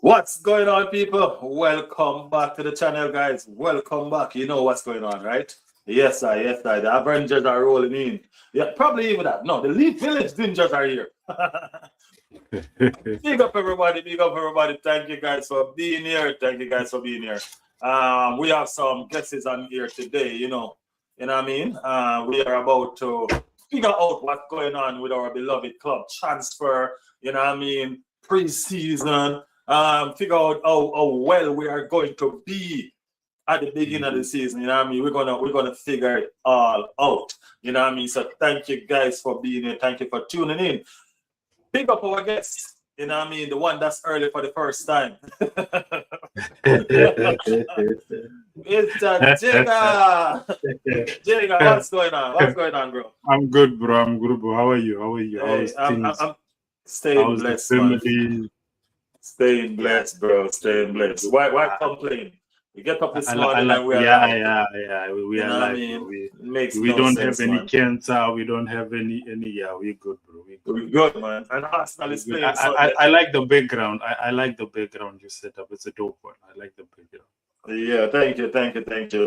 What's going on, people? Welcome back to the channel, guys. Welcome back. You know what's going on, right? Yes, I. Yes, I. The Avengers are rolling in. Yeah, probably even that. No, the Leaf Village Ninjas are here. Big up everybody. Big up everybody. Thank you guys for being here. Thank you guys for being here. We have some guests on here today. You know what I mean. We are about to figure out what's going on with our beloved club transfer. You know what I mean. Pre-season. Figure out how well we are going to be at the beginning of the season. You know what I mean? We're gonna figure it all out. You know what I mean? So thank you guys for being here. Thank you for tuning in. Pick up our guests. You know what I mean? The one that's early for the first time. It's Jigga. Jigga, what's going on? What's going on, bro? I'm good, bro. I'm good, bro. How are you? Hey, I'm staying blessed, man. Staying blessed, bro. Staying blessed. Why complain? We get up this morning and we are alive. We are alive. I mean? We don't have any cancer. We don't have any. Yeah, we're good, bro. We're good, man. And Arsenal is playing. I like the background. I like the background you set up. It's a dope one. I like the background. Yeah, thank you.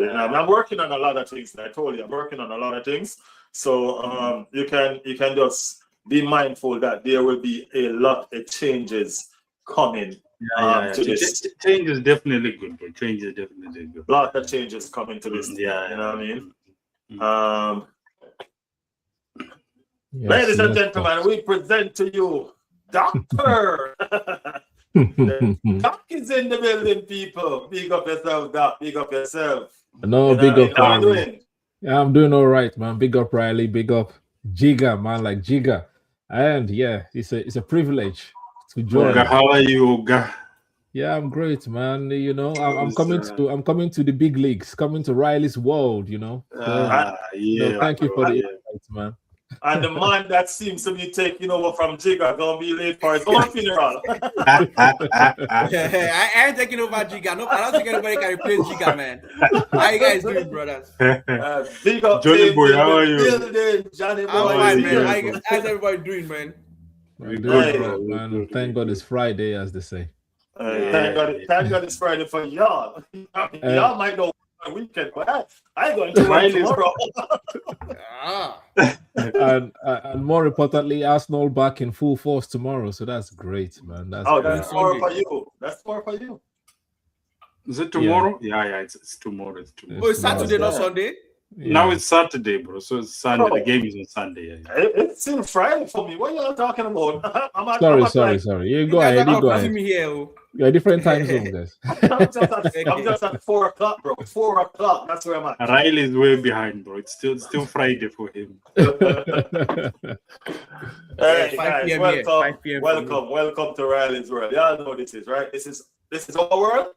And I'm working on a lot of things. I told you, I'm working on a lot of things. So you can just be mindful that there will be a lot of changes coming. Change is definitely good, bro. Change is definitely good. A lot of changes coming to this. You know what I mean? Ladies and gentlemen, we present to you Doctor. Doc is in the building, people. Big up yourself, Doc. Big up yourself. No, big up. How you doing? Yeah, I'm doing all right, man. Big up, Riley. Big up, Jigga, man. Like Jigga. And yeah, it's a privilege to join. Oga, how are you, Oga? Yeah, I'm great, man. You know, I'm coming to the big leagues, coming to Riley's world. You know. Thank you for the invite, man. And the man that seems to be taking over from Jigga gonna be late for his own funeral. I ain't taking over Jigga. No, I don't think anybody can replace Jigga, man. How you guys doing, brothers? Big up, Johnny Boy. How are you? Johnny Boy. I'm fine, man. How's everybody doing, man? Good, bro, man. Thank God it's Friday, as they say. Thank God it's Friday for y'all. Y'all might know weekend, but I going to work tomorrow. and more importantly, Arsenal back in full force tomorrow, so that's great, man. That's tomorrow for you. That's tomorrow for you. Is it tomorrow? Yeah, it's tomorrow. It's tomorrow. Oh, it's Saturday, not Sunday. Yeah. Now it's Saturday, bro. So it's Sunday. The game is on Sunday. Yeah. It's still Friday for me. What are y'all talking about? Sorry. You go ahead. Me here. You're different time zone, guys. I'm just at 4 o'clock, bro. 4 o'clock. That's where I'm at. Riley is way behind, bro. It's still Friday for him. Hey guys, welcome to Riley's world. Y'all know this is right. This is our world.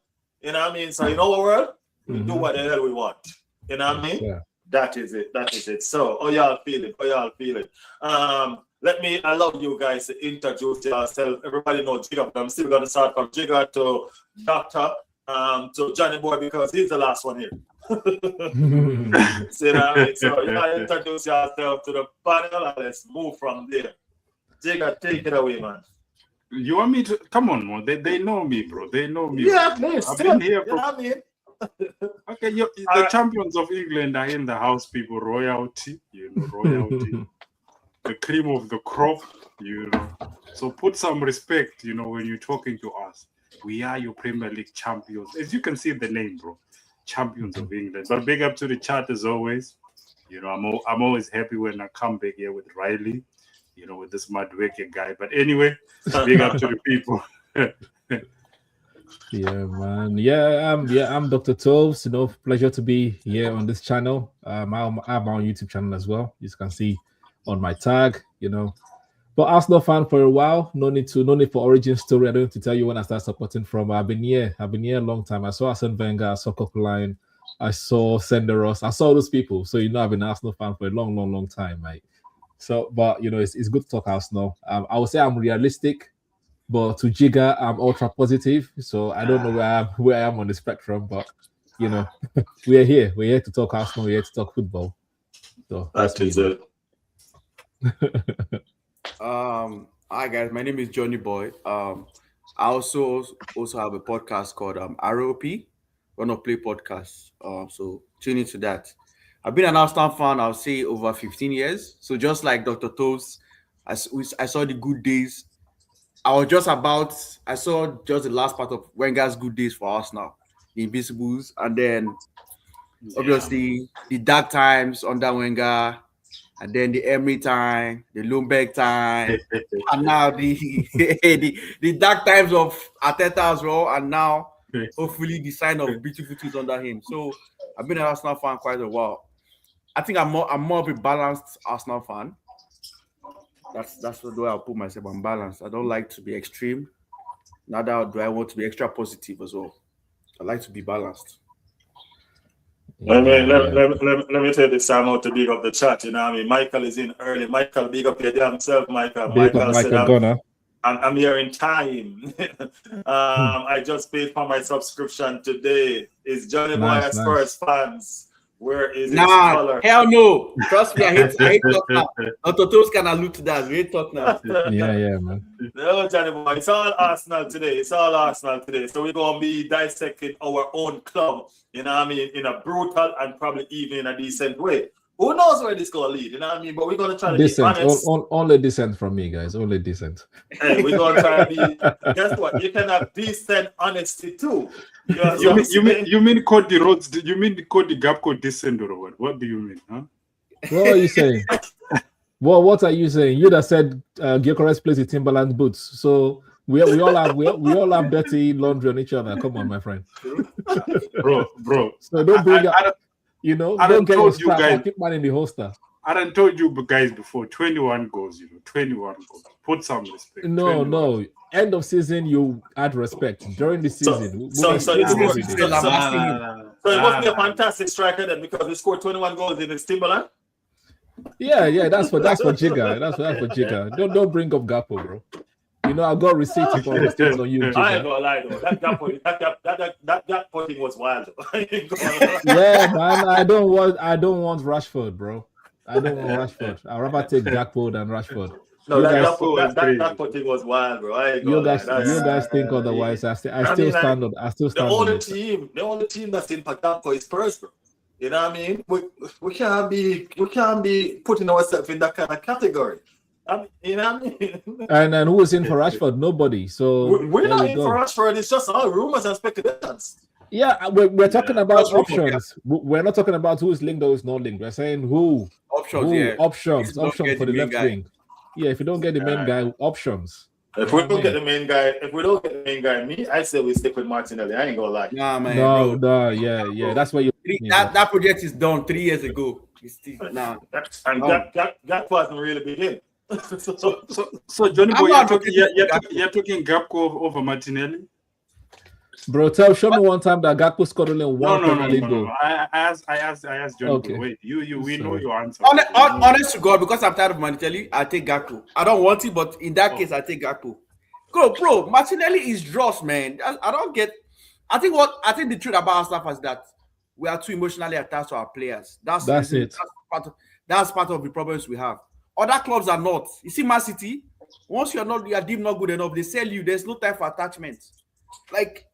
You know what I mean? So in our world, we do what the hell we want. You know what I mean? Yeah. That is it. So, how y'all feeling? Let me allow you guys to introduce yourself. Everybody knows Jigga, but I'm still going to start from Jigga to Doctor, to Johnny Boy, because he's the last one here. See what I mean? So, you gotta introduce yourself to the panel and let's move from there. Jigga, take it away, man. You want me to? Come on, man. They know me, bro. They know me. Yeah, please. I've been here for... You know what I mean? Okay, the champions of England are in the house, people. Royalty, royalty. The cream of the crop, So put some respect, when you're talking to us. We are your Premier League champions. As you can see the name, bro. Champions of England. But big up to the chat as always. I'm always happy when I come back here with Riley, with this Madweke guy. But anyway, big up to the people. Yeah, man. I'm Dr. Toves. Pleasure to be here on this channel. I have my own YouTube channel as well. You can see on my tag, But Arsenal fan for a while. No need for origin story. I don't need to tell you when I started supporting from. I've been here a long time. I saw Arsene Wenger, I saw Coquelin, I saw Senderos, I saw those people. So I've been an Arsenal fan for a long time, mate. So, but it's good to talk Arsenal. I would say I'm realistic. But to Jigga, I'm ultra positive, so I don't know where I am on the spectrum. But we're here. We're here to talk Arsenal. We're here to talk football. So that's it. Hi guys, my name is Johnny Boy. I also have a podcast called ROP, Run or Play Podcast. So tune into that. I've been an Arsenal fan, I'll say, over 15 years. So just like Dr. Toes, I saw the good days. I saw just the last part of Wenger's good days for Arsenal, the Invincibles, and then obviously the dark times under Wenger, and then the Emery time, the Lundberg time, and now the dark times of Arteta as well, and now hopefully the sign of beautiful things under him. So I've been an Arsenal fan quite a while. I think I'm more of a balanced Arsenal fan. That's the way I'll put myself. I'm balanced. I don't like to be extreme. Neither do I want to be extra positive as well. I like to be balanced. Let me tell you this time out to big up the chat. You know what I mean? Michael is in early. Michael, big up your damn self, Michael. Michael said, I'm here in time. I just paid for my subscription today. Is Johnny Boy Spurs fans? Where is his color? Hell no. Trust me, I hate talk now. Totos can allude to that. We hate talk now. Yeah, man. No, Johnny Boy, it's all Arsenal today. So we're going to be dissecting our own club, you know what I mean, in a brutal and probably even in a decent way. Who knows where this is going to lead, you know what I mean? But we're going to try to be honest. Only decent from me, guys. Only decent. Hey, we're going to try to be, guess what? You can have decent honesty too. You mean Cody Rhodes? You mean Cody Gapco decent or what? What do you mean, huh? What are you saying? What are you saying? You that said Gyökeres plays the Timberland boots. So we all have dirty laundry on each other. Come on, my friend. bro. So don't bring up. Don't get your stuff and keep man in the holster. I done told you guys before, 21 goals, 21 goals. Put some respect. No. End of season, you add respect. During the season. So it must be a fantastic striker then because he scored 21 goals in his Timberland. Yeah, that's for Jigga. That's for Jigga. Don't bring up Gakpo, bro. I got receipts for mistakes on you. Jigga. I ain't gonna lie though. That Gakpo thing was wild. Yeah, man. I don't want Rashford, bro. I don't want Rashford. I'd rather take Gakpo than Rashford. No, that thing was wild, bro. You guys think otherwise. I still stand on. The only team that's in Gakpo is Spurs, bro. You know what I mean? We can't be putting ourselves in that kind of category. You know what I mean? And who is in for Rashford? Nobody. So we're not in for Rashford. It's just all rumors and speculations. Yeah, we're talking about options. We're not talking about who's linked or who's not linked. We're saying options for the left wing. Yeah, if you don't get the main guy, options. If we don't get the main guy, me, I say we stick with Martinelli. I ain't gonna lie. Nah, man. No, yeah. That's why you. That project is done 3 years ago. And that wasn't really begin. So Johnny Boy, you're talking Gakpo over Martinelli. Bro, show me one time that Gakpo scored only one Premier League goal. I asked Johnny Boy. Wait, we know your answer. Honest to God, because I'm tired of Martinelli, I take Gakpo. I don't want it, but in that case, I take Gakpo. Bro, Martinelli is dross, man. I don't get. I think the truth about our staff is that we are too emotionally attached to our players. That's it. That's part of the problems we have. Other clubs are not. You see, Man City, once you are deemed not good enough, they sell you. There's no time for attachment. Like,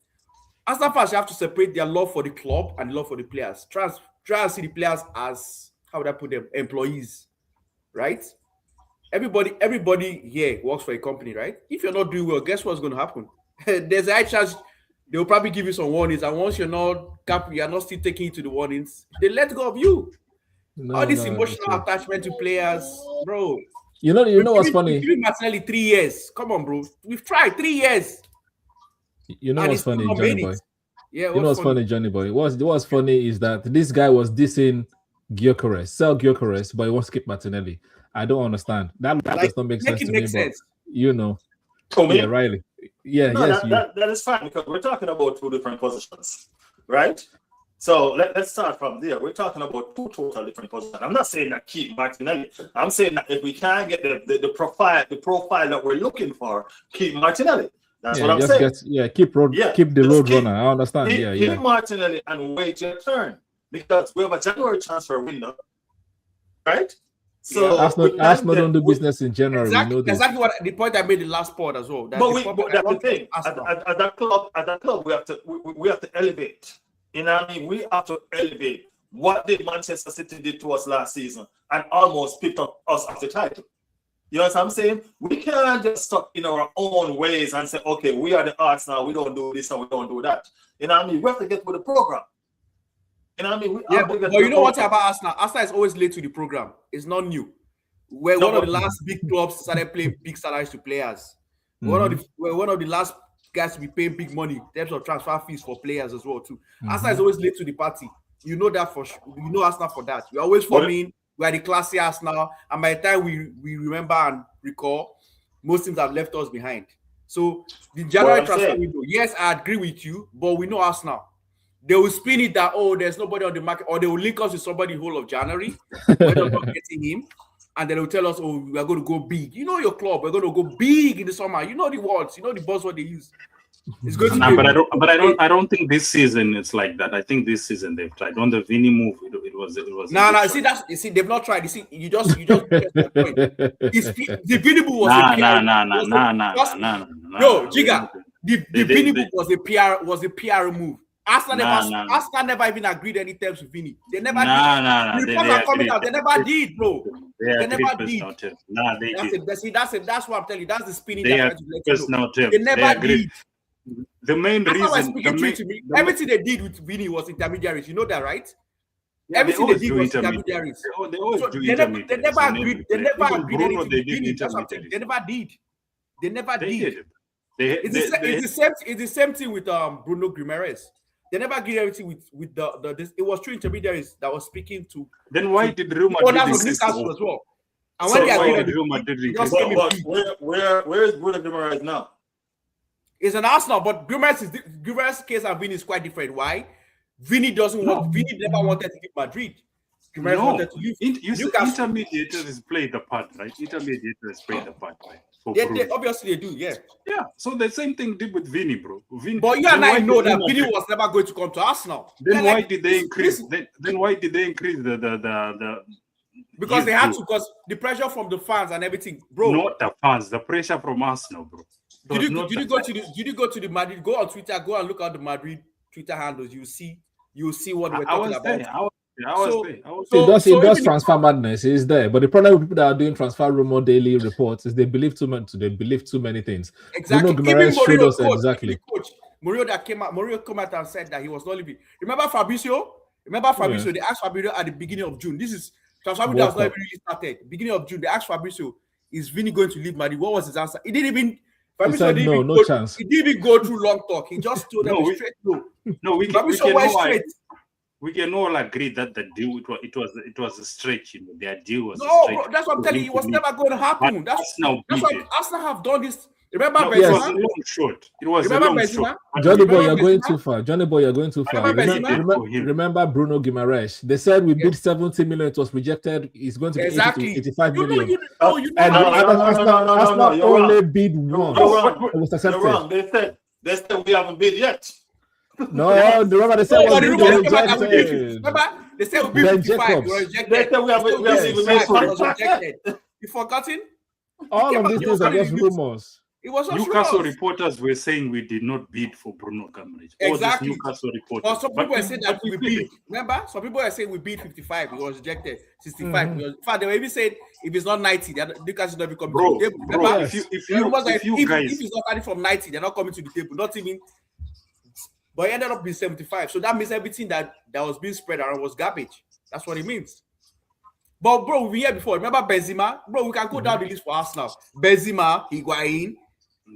as fans, you have to separate their love for the club and love for the players. Try and see the players as, how would I put them, employees, right? Everybody here works for a company, right? If you're not doing well, guess what's going to happen? There's a high chance they'll probably give you some warnings, and once you're not still taking it to the warnings, they let go of you. All this emotional attachment to players, bro. You know what's funny? Giving Martinelli 3 years. Come on, bro. We've tried 3 years. You know what's funny, Johnny Boy? Yeah. You know what's funny, Johnny Boy? What's funny is that this guy was dissing Gyökeres, sell Gyökeres, but he wants to keep Martinelli. I don't understand. That does not make sense to me. Sense. But yeah, Riley. Yeah, no, that is fine because we're talking about two different positions, right? So let's start from there. We're talking about two total different positions. I'm not saying that keep Martinelli. I'm saying that if we can't get the profile that we're looking for, keep Martinelli. That's what I'm saying. Keep the road runner. I understand. Keep Martinelli and wait your turn because we have a January transfer window, right? So Arsenal don't do business in January. Exactly, we know this. exactly what the point I made in the last pod as well. But that's the thing. As a club, we have to elevate. You know what I mean? We have to elevate. What did Manchester City did to us last season and almost picked up us as the title? You know what I'm saying? We can't just stuck in our own ways and say, okay, we are the Arsenal, we don't do this and we don't do that. You know what I mean? We have to get with the program. You know what I mean? But you know what about Arsenal? Arsenal is always late to the program. It's not new. We're one of the last big clubs started paying big salaries to players. We're one of the last guys to be paying big money in terms of transfer fees for players as well too. Arsenal is always late to the party. You know that for sure. You know Arsenal for that. We're always forming. We are the classy Arsenal, and by the time we remember and recall, most teams have left us behind. So the January transfer window, yes, I agree with you, but we know Arsenal. They will spin it that there's nobody on the market, or they will link us with somebody whole of January. We're not getting him, and then they'll tell us, we are going to go big. You know your club, we're going to go big in the summer. You know the words, you know the buzzword they use. It's going to be I don't think this season it's like that. I think this season they've tried. On the Vinny move, it was. No. You see, they've not tried. You see, you just point. The Vinny move was No, Giga. The Vinny move was a PR move. Arsenal never even agreed any terms with Vinny. They never did. The reports are coming out. They never did, bro. They never did. That's what I'm telling you. That's the spinning. They never did. The main reason, everything they did with Vinny was intermediaries. You know that, right? Everything they did was intermediaries. They never agreed. They never agreed anything with Vinny. That's what I'm telling you. They never did. They never did. It's the same thing with Bruno Guimaraes. They never agreed everything with the it was through intermediaries that was speaking to. Then why did Real Madrid as well? And when they agreed, where is Bruno Guimaraes now? It's an Arsenal, but Guimaraes' case and Vinny is quite different. Why? Vinny never wanted to leave Madrid. Guimaraes wanted to leave. Intermediators play the part, right? Intermediators play the part, right? They obviously they do, yeah. Yeah. So the same thing did with Vinny, bro. But you and I know that Vinny was never going to come to Arsenal. Then why did they increase? Then why did they increase the? Because they had to, because the pressure from the fans and everything, bro. Not the fans, the pressure from Arsenal, bro. Did you go to the Madrid? Go on Twitter. Go and look at the Madrid Twitter handles. You see what we're talking about. It does transfer madness. It's there, but the problem with people that are doing transfer rumor daily reports is they believe too much. They believe too many things. Exactly. Even Mourinho came out and said that he was not leaving. Remember Fabrizio? They asked Fabrizio at the beginning of June. This is transfer window has not even really started. Beginning of June, they asked Fabrizio, "Is Vinny going to leave Madrid?" What was his answer? He didn't even. He said, no chance. He didn't even go through long talk. He just told them straight no. No, we can all agree that the deal it was a stretch. You know, their deal was bro, that's what I'm telling you. It was never going to happen. That's why Arsenal have done this. Remember Benzema? It was a long shot. It was a long shot. Johnny Boy, you're going too far. Remember Bruno Guimaraes? They said we bid 70 million. It was rejected. It's going to be 80 to 85 million. Arsenal only bid one. It was accepted. You're wrong. They said we haven't bid yet. No, remember they said rejected. Remember they said we bid 55. We were rejected. They said we haven't rejected. You forgotten? All of these things are just rumors. It was Newcastle reporters were saying we did not bid for Bruno Guimaraes. Exactly. Newcastle reporters. But some people were saying that we bid. Remember? Some people were saying we bid 55. It was rejected. 65. In fact, they were even saying if it's not 90, Newcastle not be coming to the table. Remember? If it's not starting from 90, they're not coming to the table. Not even. But it ended up being 75. So that means everything that was being spread around was garbage. That's what it means. But bro, we were here before. Remember Benzema? Bro, we can go down the list for Arsenal. Benzema, Higuain,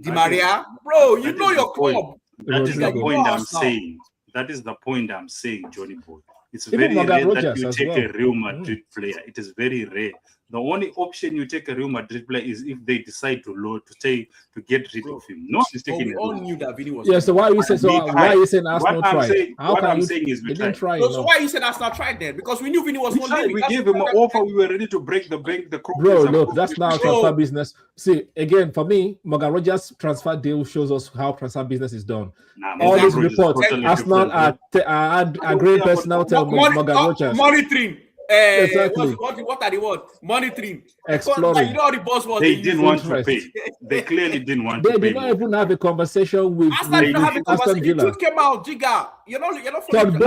Di Maria. Bro, you know your club. That is the point I'm saying. That is the point I'm saying, Johnny Boy. It's very rare that you take a Real Madrid player. It is very rare. The only option you take a Real Madrid player is if they decide to get rid of him. No, he's taking. We all knew that Vinny was. Yeah. So why are you saying Arsenal tried? What I'm saying is we tried. So why are you saying Arsenal tried then? Because we knew Vinny was not leaving. We gave him an offer. We were ready to break the bank. Bro, look, that's now transfer business. See, again, for me, Morgan Rogers' transfer deal shows us how transfer business is done. All these reports, Arsenal are great personnel. Tell Morgan Rogers monitoring. Exactly. What are they want? Monitoring. Exploring. Like, you know how the boss was. They didn't want to Interest. pay. They clearly didn't want They to pay. did not even have a conversation with Aston did not have a Aston conversation. The Villa. truth came out, Jigga. You're not Todd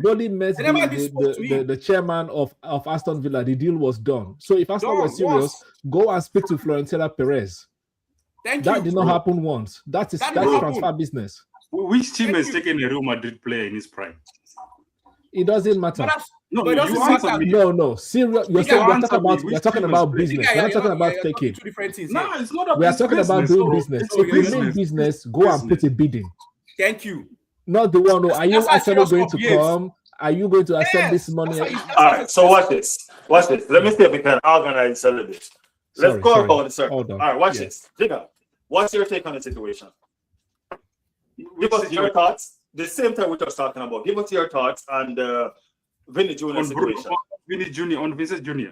Bowley met They never spoke to him. the chairman of Aston Villa. The deal was done. So if Aston was serious, go and speak to Florentino Perez. That did not happen once. That's transfer business. Which team has taken a Real Madrid player in his prime? It doesn't matter. No, But it doesn't you matter. answer me. No. Serious. You're talking about business. Yeah, We're not talking about you're taking. two different things. No, it's not We are talking about doing business. It's If you mean business, go and put a bid in. Thank you. Not the one. Are you That's how actually serious going to club behaves. come? Are you going to accept this money? All right, so watch this. Let me see if we can organize a little bit. Let's go about it, sir. All right, watch this. Jigga, what's your take on the situation? Give us your thoughts. The same time we're just talking about. Give us your thoughts on the Vinny Jr. situation. On Vinicius Jr.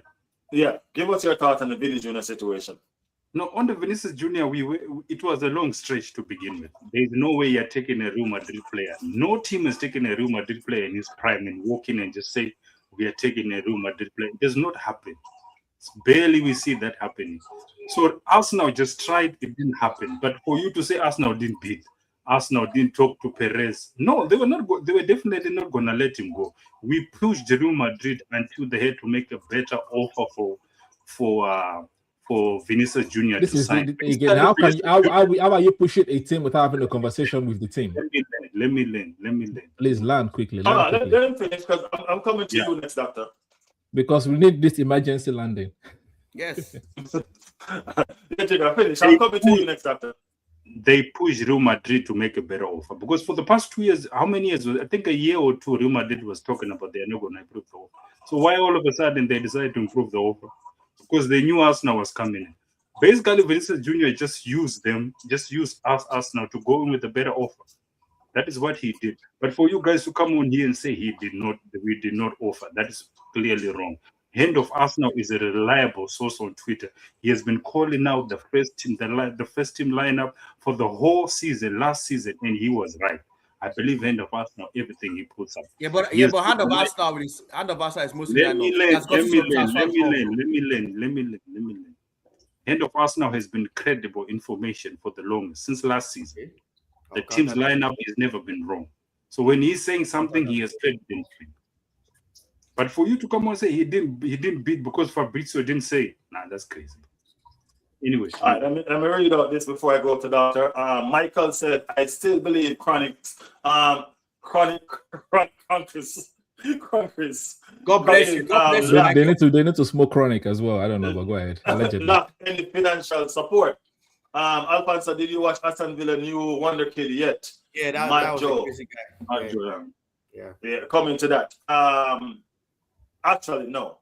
Yeah, give us your thoughts on the Vinny Jr. situation. No, on the Vinicius Jr., it was a long stretch to begin with. There's no way you're taking a Real Madrid player. No team has taken a Real Madrid player in his prime and walk in and just say, we are taking a Real Madrid player. It does not happen. Barely we see that happening. So Arsenal just tried, it didn't happen. But for you to say Arsenal didn't beat, Arsenal didn't talk to Perez. No, they were not. They were definitely not going to let him go. We pushed Real Madrid until they had to make a better offer for Vinicius Jr. This to is sign. again. How are you pushing a team without having a conversation with the team? Let me learn. Please land quickly. Let him finish because I'm coming to you next, doctor. Because we need this emergency landing. Yes. Finish. I'm coming to you next, doctor. They pushed Real Madrid to make a better offer because for the past 2 years, how many years? I think a year or two, Real Madrid was talking about they are not going to improve the offer. So why all of a sudden they decided to improve the offer? Because they knew Arsenal was coming in. Basically, Vinicius Jr. just used Arsenal to go in with a better offer. That is what he did. But for you guys to come on here and say we did not offer, that is clearly wrong. Hand of Arsenal is a reliable source on Twitter. He has been calling out the first team lineup for the whole season, last season, and he was right. I believe Hand of Arsenal, everything he puts up. But Hand of Arsenal is mostly. Let me learn. Hand of Arsenal has been credible information for the longest since last season. The team's lineup has never been wrong. So when he's saying something, he has credence. But for you to come and say he didn't beat because Fabrizio didn't say, nah, that's crazy. Anyway. All right, let me read out this before I go to doctor. Michael said, I still believe chronic. God bless you. They need to smoke chronic as well. I don't know, but go ahead. Allegedly. Not any financial support. Alfonso, did you watch Aston Villa new Wonder Kid yet? Yeah, that was a crazy guy. Yeah, coming to that. Actually, no.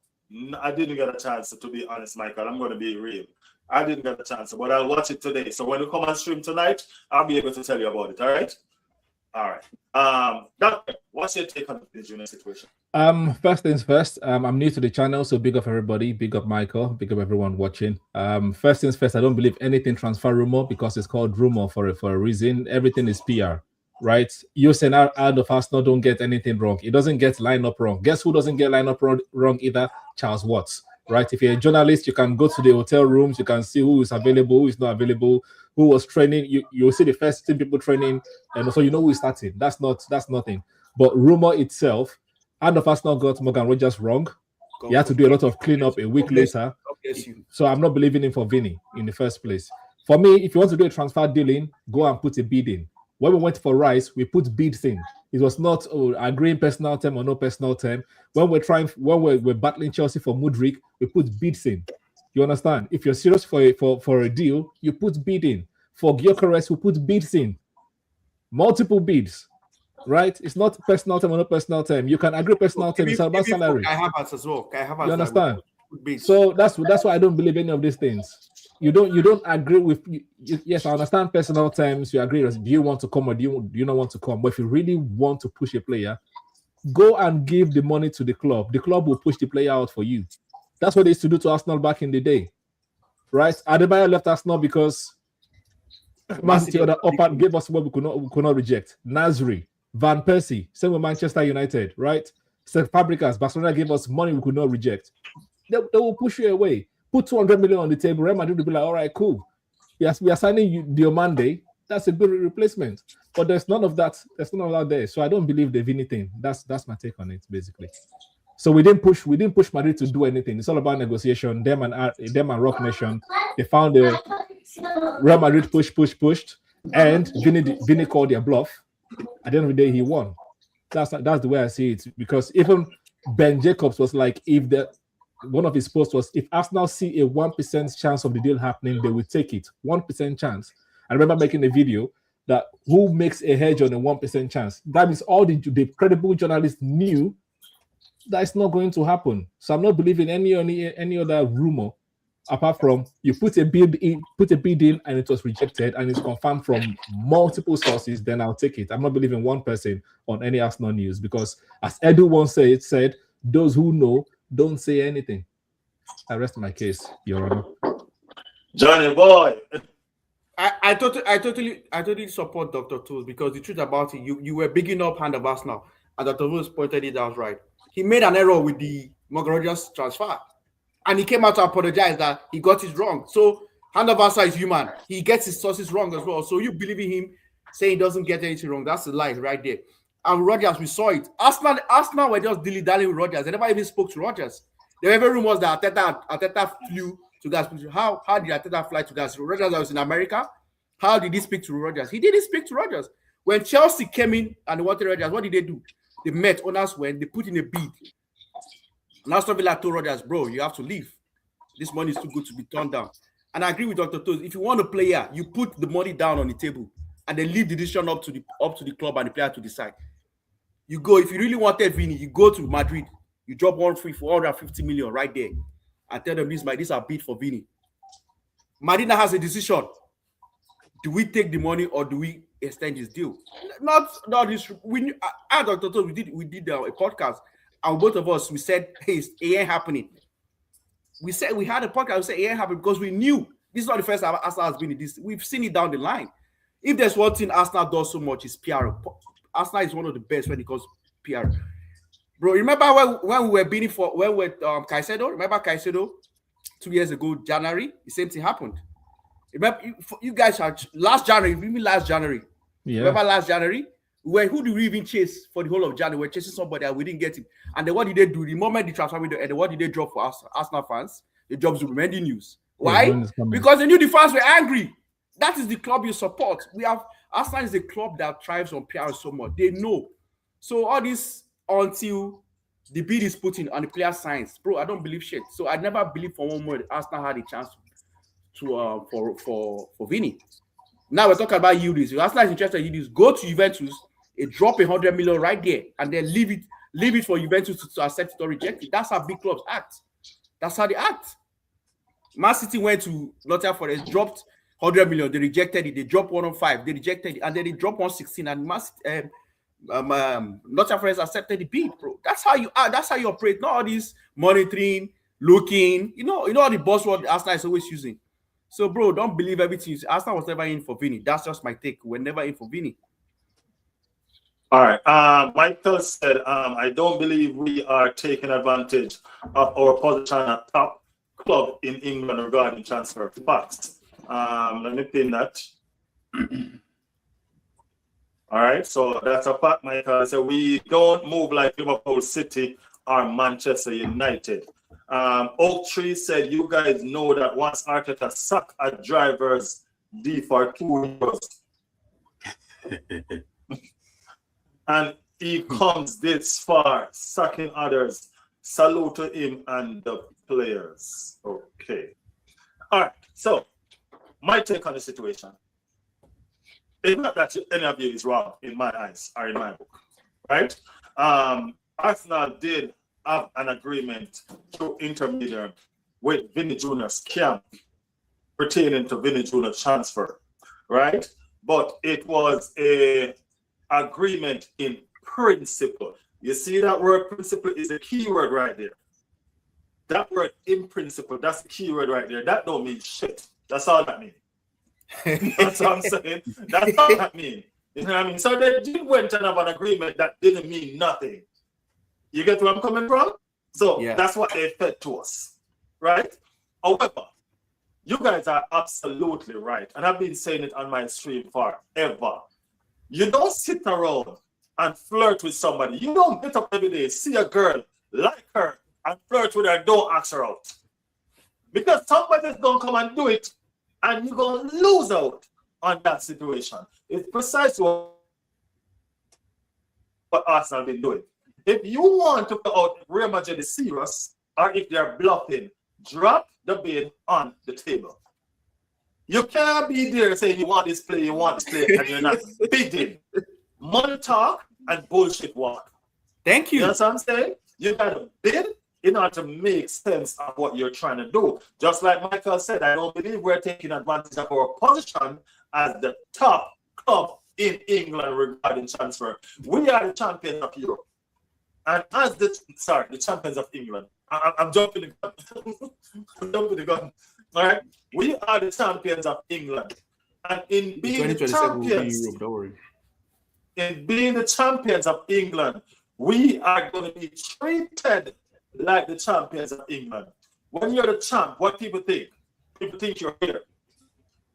I didn't get a chance, to be honest, Michael. I'm going to be real. I didn't get a chance, but I'll watch it today. So when you come on stream tonight, I'll be able to tell you about it. All right? All right. Doctor, what's your take on the junior situation? First things first, I'm new to the channel, so big up everybody, big up Michael, big up everyone watching. First things first, I don't believe anything transfer rumor because it's called rumor for a reason. Everything is PR, right? You say out of Arsenal don't get anything wrong. It doesn't get lineup wrong. Guess who doesn't get lineup wrong either? Charles Watts, right? If you're a journalist, you can go to the hotel rooms, you can see who is available, who is not available, who was training. You'll see the first team people training, and so you know who is starting. That's nothing. But rumor itself, and of Arsenal got Morgan Rogers wrong. He had to do a lot of cleanup a week later. So I'm not believing him for Vinny in the first place. For me, if you want to do a transfer dealing, go and put a bid in. When we went for Rice, we put bids in. It was not agreeing personal term or no personal term. When we're battling Chelsea for Mudryk, we put bids in. You understand? If you're serious for a deal, you put bid in. For Gyökeres, we put bids in. Multiple bids. Right? It's not personal time or no personal time. You can agree personal time. It's about salary. I have us as well. You understand? So that's why I don't believe any of these things. You don't agree with. Yes, I understand personal terms. You agree. Do you want to come or do you not want to come? But if you really want to push a player, go and give the money to the club. The club will push the player out for you. That's what they used to do to Arsenal back in the day, right? Adebayo left Arsenal because Man City offered gave us what we could not reject. Nasri, Van Persie, same with Manchester United, right? Fabregas, Barcelona gave us money we could not reject. They will push you away. Put 200 million on the table. Real Madrid will be like, all right, cool. We are signing you Diomande. That's a good replacement. But there's none of that. There's none of that there. So I don't believe the Vini thing. That's my take on it, basically. So we didn't push Madrid to do anything. It's all about negotiation. Them and Rock Nation. They found the Real Madrid pushed, and Vini called their bluff. At the end of the day, he won. That's the way I see it. Because even Ben Jacobs was like, one of his posts was, if Arsenal see a 1% chance of the deal happening, they will take it. 1% chance. I remember making a video that who makes a hedge on a 1% chance? That means all the credible journalists knew that it's not going to happen. So I'm not believing any other rumor apart from you put a bid in and it was rejected and it's confirmed from multiple sources, then I'll take it. I'm not believing one person on any Arsenal news because, as Edu once said, those who know don't say anything. I rest my case, Your Honor. Johnny boy. I totally support Dr. Tools because the truth about it, you were bigging up hand of Arsenal, and Dr. Tools pointed it out right. He made an error with the Morgan Rogers transfer, and he came out to apologize that he got it wrong. So hand of Arsenal is human; he gets his sources wrong as well. So you believe in him saying he doesn't get anything wrong? That's a lie right there. And Rogers, we saw it. Arsenal were just dilly-dallying with Rogers. They never even spoke to Rogers. There were even rumors that Arteta flew to Gas. How did Arteta fly to Gas? Rogers was in America. How did he speak to Rogers? He didn't speak to Rogers. When Chelsea came in and they wanted Rogers, what did they do? They met owners when they put in a bid. And Aston Villa told Rogers, bro, you have to leave. This money is too good to be turned down. And I agree with Dr. Toes. If you want a player, you put the money down on the table and then leave the decision up to the club and the player to decide. You go, if you really wanted Vini, you go to Madrid, you drop 450 million right there and tell them these are bid for Vini. Madrid has a decision. Do we take the money or do we extend this deal? Not this. Dr. Toes, we did a podcast, and both of us, we said, hey, it ain't happening. We said we had a podcast, we said it ain't happening because we knew this is not the first time Arsenal has been in this. We've seen it down the line. If there's one thing Arsenal does so much, is PR. Arsenal is one of the best when it comes to PR. Bro, remember when we were bidding for Caicedo? Remember Caicedo 2 years ago, January? The same thing happened. Remember, you guys are last January. Yeah. Remember last January? Who did we even chase for the whole of January? We were chasing somebody and we didn't get him. And then what did they do? The moment the transfer window ended, what did they drop for Arsenal fans? They dropped Zubimendi news. Why? Because they knew the fans were angry. That is the club you support. Arsenal is a club that thrives on PR so much. They know. So all this until the bid is put in and the player signs. Bro, I don't believe shit. So I never believed for one moment Arsenal had a chance to for Vini. Now we're talking about Yildiz. If Arsenal is interested in Yildiz, go to Juventus, drop 100 million right there, and then leave it for Juventus to accept it or reject it. That's how big clubs act. That's how they act. Man City went to Nottingham Forest, dropped 100 million, they rejected it. They dropped 105, they rejected it, and then they dropped 116, and Nottingham Forest accepted the bid, bro. That's how you are. That's how you operate. Not all this monitoring, looking. You know all the buzzword Arsenal is always using. So, bro, don't believe everything. Arsenal was never in for Vini. That's just my take. We're never in for Vini. All right. Michael said, I don't believe we are taking advantage of our position at top club in England regarding transfer facts. Let me pin that. All right. So that's a fact, Michael. So we don't move like Liverpool City or Manchester United. Oak Tree said, you guys know that once Arteta suck a driver's D for 2 years and he comes this far, sucking others, salute to him and the players. Okay. All right. So my take on the situation, it's not that any of you is wrong in my eyes or in my book, right? Arsenal did have an agreement through intermediary with Vinny Jr.'s camp pertaining to Vinny Jr.'s transfer, right? But it was a agreement in principle. You see that word principle is a key word right there. That word in principle, that's the key word right there. That don't mean shit. That's all that means. That's what I'm saying. That's all that means. You know what I mean? So they did went and have an agreement that didn't mean nothing. You get where I'm coming from? So Yeah. that's what they fed to us, right? However, you guys are absolutely right. And I've been saying it on my stream forever. You don't sit around and flirt with somebody. You don't get up every day, see a girl, like her, and flirt with her, don't ask her out. Because somebody's going to come and do it, and you're going to lose out on that situation. It's precisely what Arsenal been doing. If you want to put out if Real Madrid is serious, or if they're bluffing, drop the bid on the table. You can't be there saying you want this play, and you're not bidding. Money talk and bullshit walk. Thank you. You know what I'm saying? You got to bid in order to make sense of what you're trying to do. Just like Michael said, I don't believe we're taking advantage of our position as the top club in England regarding transfer. We are the champions of Europe. And as the champions of England. I'm jumping the gun. I'm jumping the gun. All right. We are the champions of England. And in being the champions, Europe, don't worry. In being the champions of England, we are going to be treated like the champions of England. When you're the champ, what people think? People think you're here.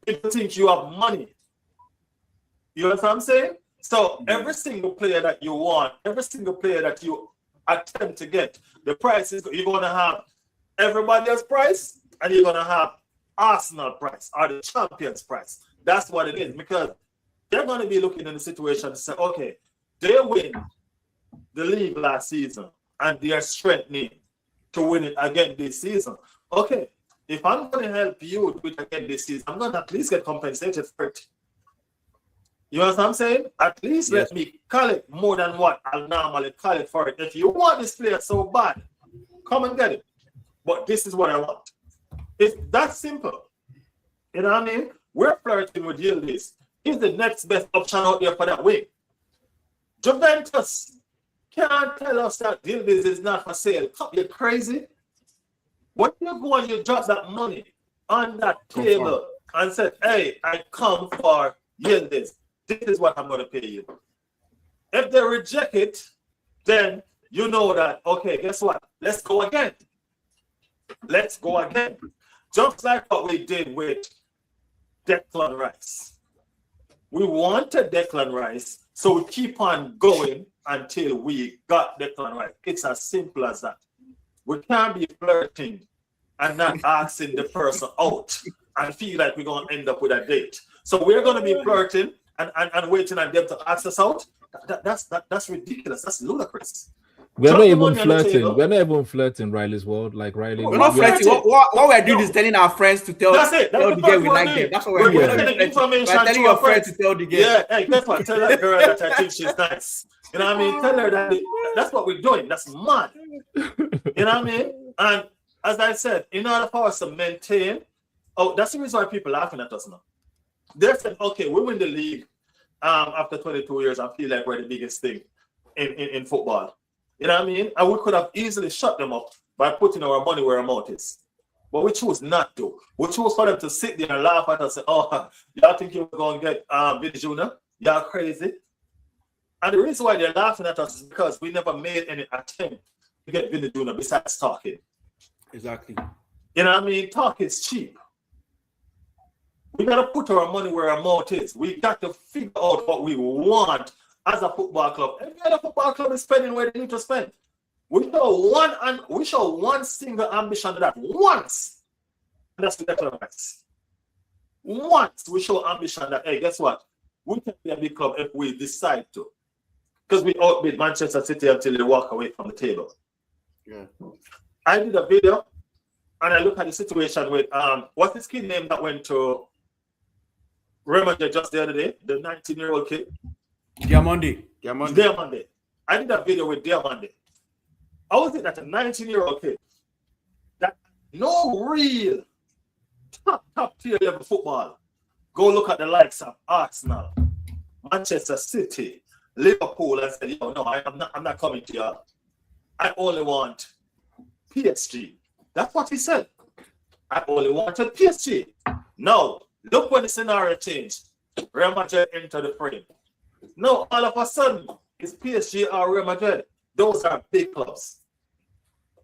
People think you have money. You know what I'm saying? So every single player that you want, every single player that you attempt to get, the price is, you're going to have everybody else's price, and you're going to have Arsenal price or the champions price. That's what it is, because they're going to be looking in the situation to say, okay, they win the league last season and they're strengthening to win it again this season. Okay, if I'm going to help you do it again this season, I'm going to at least get compensated for it. You know what I'm saying? At least let me collect more than what I'll normally collect for it. If you want this player so bad, come and get it. But this is what I want. It's that simple. You know what I mean? We're flirting with Yildiz. He's the next best option out there for that wing. Juventus can't tell us that Yildiz is not for sale. You're crazy. When you go and you drop that money on that table and say, hey, I come for Yildiz. This is what I'm going to pay you. If they reject it, then you know that, okay, guess what? Let's go again. Let's go again. Just like what we did with Declan Rice. We wanted Declan Rice, so we keep on going until we got Declan Rice. It's as simple as that. We can't be flirting and not asking the person out and feel like we're going to end up with a date. So we're going to be flirting and waiting on them to ask us out. That's ridiculous. That's ludicrous. We're not even flirting. We're not even flirting, Riley's world. Like Riley, we're not flirting. What we're doing is telling our friends to tell the girl we like them. That's what we're doing. We're telling your friends to tell the girl. Yeah, hey, guess what? Tell that girl that I think she's nice. You know what I mean? Tell her that that's what we're doing. That's mad. You know what I mean? And as I said, in order for us to maintain, that's the reason why people are laughing at us now. They said, okay, we win the league after 22 years. I feel like we're the biggest thing in football. You know what I mean? And we could have easily shut them up by putting our money where our mouth is. But we choose not to. We choose for them to sit there and laugh at us and say, oh, y'all think you're going to get Vinny Jr.? Y'all crazy. And the reason why they're laughing at us is because we never made any attempt to get Vinny Jr. besides talking. Exactly. You know what I mean? Talk is cheap. We got to put our money where our mouth is. We got to figure out what we want as a football club. Every other football club is spending where they need to spend. We show one single ambition to that once. And that's the Declan Rice. Once we show ambition that, hey, guess what? We can be a big club if we decide to. Because we outbid Manchester City until they walk away from the table. Yeah. I did a video and I look at the situation with what's his kid name that went to Real Madrid just the other day, the 19-year-old kid. Diamande. I did a video with Diamande. How is it that a 19-year-old kid that no real top tier level football go look at the likes of Arsenal, Manchester City, Liverpool and say, yo, no, I'm not coming to y'all. I only want PSG. That's what he said. I only wanted PSG. Now, look when the scenario changed. Real Madrid entered the frame. Now, all of a sudden, it's PSG or Real Madrid. those are big clubs.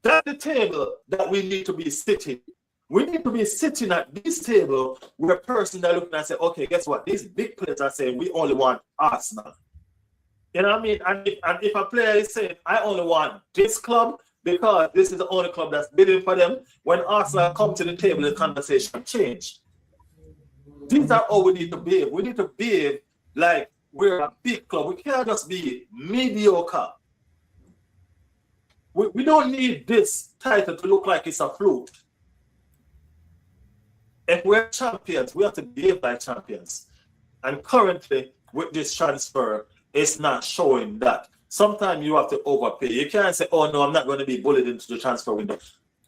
That's the table that we need to be sitting. We need to be sitting at this table where a person are looking and say, okay, guess what? These big players are saying we only want Arsenal. You know what I mean? And if a player is saying, I only want this club because this is the only club that's bidding for them, when Arsenal come to the table, the conversation change. These are all we need to behave. We need to behave like we're a big club. We can't just be mediocre. We don't need this title to look like it's a fluke. If we're champions, we have to behave like champions. And currently, with this transfer, it's not showing that. Sometimes you have to overpay. You can't say, oh, no, I'm not going to be bullied into the transfer window.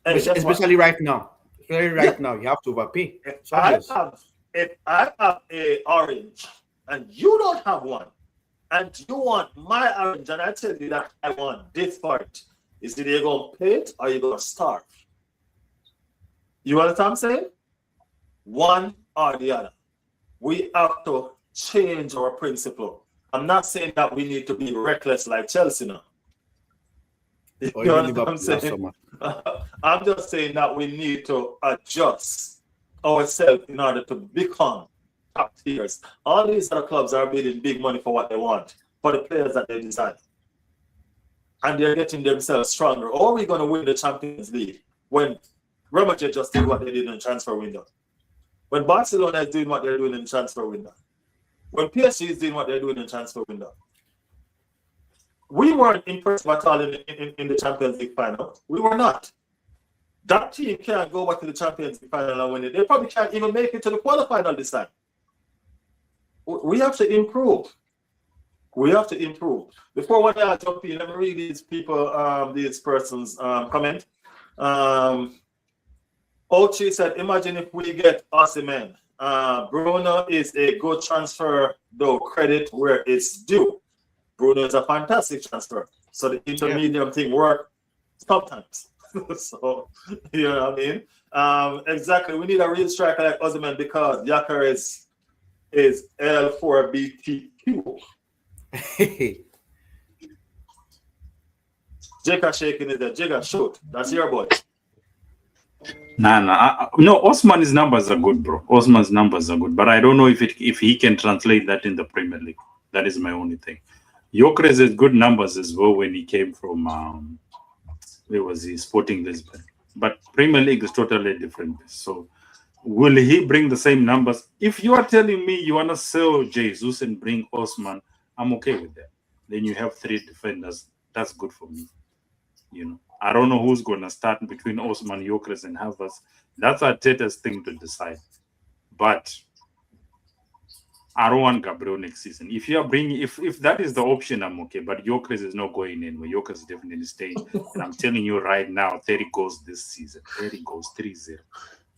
And especially right now. Now, you have to overpay. If I have a orange and you don't have one, and you want my orange, and I tell you that I want this part, is either you're going to pay it or you're going to starve. You understand what I'm saying? One or the other. We have to change our principle. I'm not saying that we need to be reckless like Chelsea now. You know what I'm saying? I'm just saying that we need to adjust ourselves in order to become top tiers. All these other clubs are bidding big money for what they want, for the players that they design. And they're getting themselves stronger. Or are we going to win the Champions League when Real Madrid just did what they did in the transfer window? When Barcelona is doing what they're doing in the transfer window. When PSG is doing what they're doing in the transfer window. We weren't impressed at all in the Champions League final. We were not. That team can't go back to the Champions League final and win it. They probably can't even make it to the quarterfinal this time. We have to improve. We have to improve. Before one day I jump in, let me read these people, these persons' comment. Ochi said, imagine if we get Osimhen. Bruno is a good transfer, though credit where it's due. Bruno is a fantastic transfer. So the intermediate thing works sometimes. So, you know what I mean? Exactly. We need a real striker like Osimhen because Yaka is L4BTQ. Jega shaking it there. Jega, shoot. That's your boy. No, Osman's numbers are good, bro. Osman's numbers are good, but I don't know if he can translate that in the Premier League. That is my only thing. Gyökeres has good numbers as well when he came from where was he? Sporting Lisbon. But Premier League is totally different. So will he bring the same numbers? If you are telling me you want to sell Jesus and bring Osman, I'm okay with that. Then you have 3 defenders. That's good for me. You know, I don't know who's going to start between Osman, Gyökeres, and Havertz. That's Arteta's thing to decide. But I don't want Gabriel next season. If you are bringing, if that is the option, I'm okay. But Gyökeres is not going anywhere. Gyökeres is definitely staying. And I'm telling you right now, 30 goals this season. 30 goals, 3-0.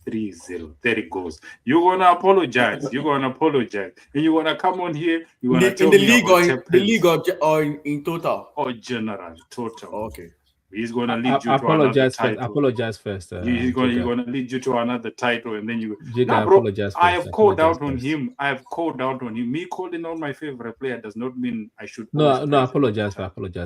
3-0, 30 goals. You're going to apologize. You're going to apologize. And you're going to come on here. You're going to tell me about the league or in total? Or general, total. Okay. He's going to lead you to another title. Apologize first. He's going to lead you to another title, and then you. Nah, bro, apologize first. I have called out on him. Me calling out my favorite player does not mean I should. No, apologize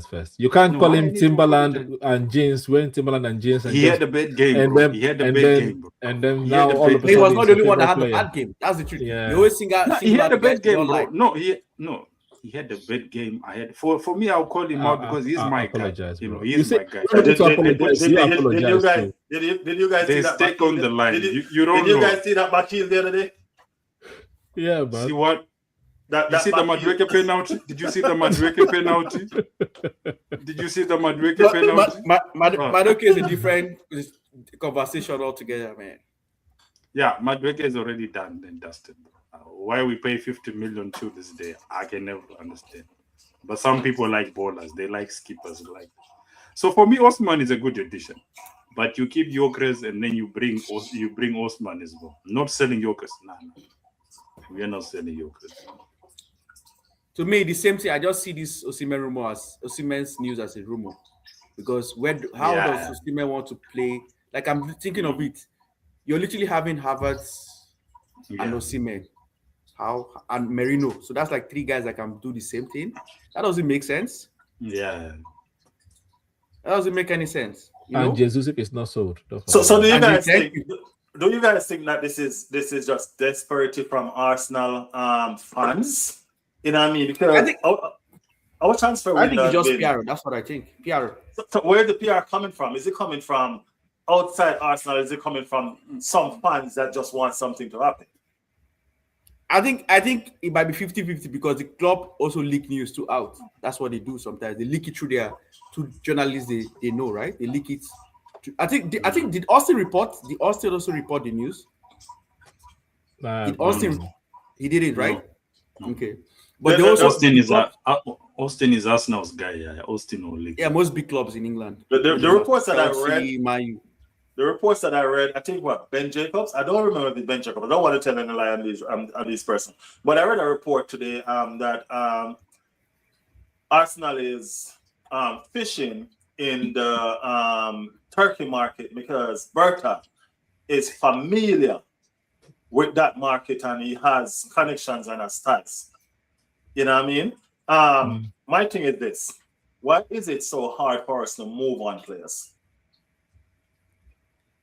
first. You can't call him Timberland and Jeans when Timberland and Jeans. He had a bad game. He had a bad game. And then now all of a sudden he was not the only one that had a bad game. That's the truth. Yeah. You always sing out. He had a bad game, bro. He had a bad game. For me, I'll call him out because he's my guy. You know, he's my guy. Did you guys see that? Stake on the line. You don't know. Did you guys see that Bakil the other day? Yeah, man. See what? You see the Madueke penalty? Did you see the Madueke penalty? Did you see the Madueke penalty? Madueke is a different conversation altogether, man. Yeah, Madueke is already done and dusted. Why we pay 50 million to this day, I can never understand. But some people like ballers, they like skippers. So for me, Osman is a good addition. But you keep Gyökeres and then you bring Osman as well. Not selling Gyökeres. No. We are not selling Gyökeres. To me, the same thing. I just see this Osimhen's news as a rumor. Because how does Osimhen want to play? Like, I'm thinking of it. You're literally having Havertz and Osimhen. And Merino. So that's like 3 guys that can do the same thing. That doesn't make sense. Yeah. That doesn't make any sense. You And know? Jesus is not sold. So do you And guys thank think? Do you guys think that this is just desperate from Arsenal fans? You know what I mean? Because I think our transfer I think window it's has just been. PR. That's what I think. PR. So where's the PR coming from? Is it coming from outside Arsenal? Is it coming from some fans that just want something to happen? I think it might be 50-50 because the club also leak news too out. That's what they do sometimes. They leak it through their to journalists they know, right? They leak it. I think did Austin report? Did Austin also report the news? Did Austin? He did it, right? No. Okay. But they also Austin is Arsenal's guy. Yeah, Austin will leak. Yeah, most big clubs in England. The reports that I read, Man, the reports that I read, I think Ben Jacobs. I don't remember if it's Ben Jacobs. I don't want to tell any lie on this person. But I read a report today that Arsenal is fishing in the Turkey market because Berta is familiar with that market and he has connections and has ties. You know what I mean? My thing is this: why is it so hard for us to move on players?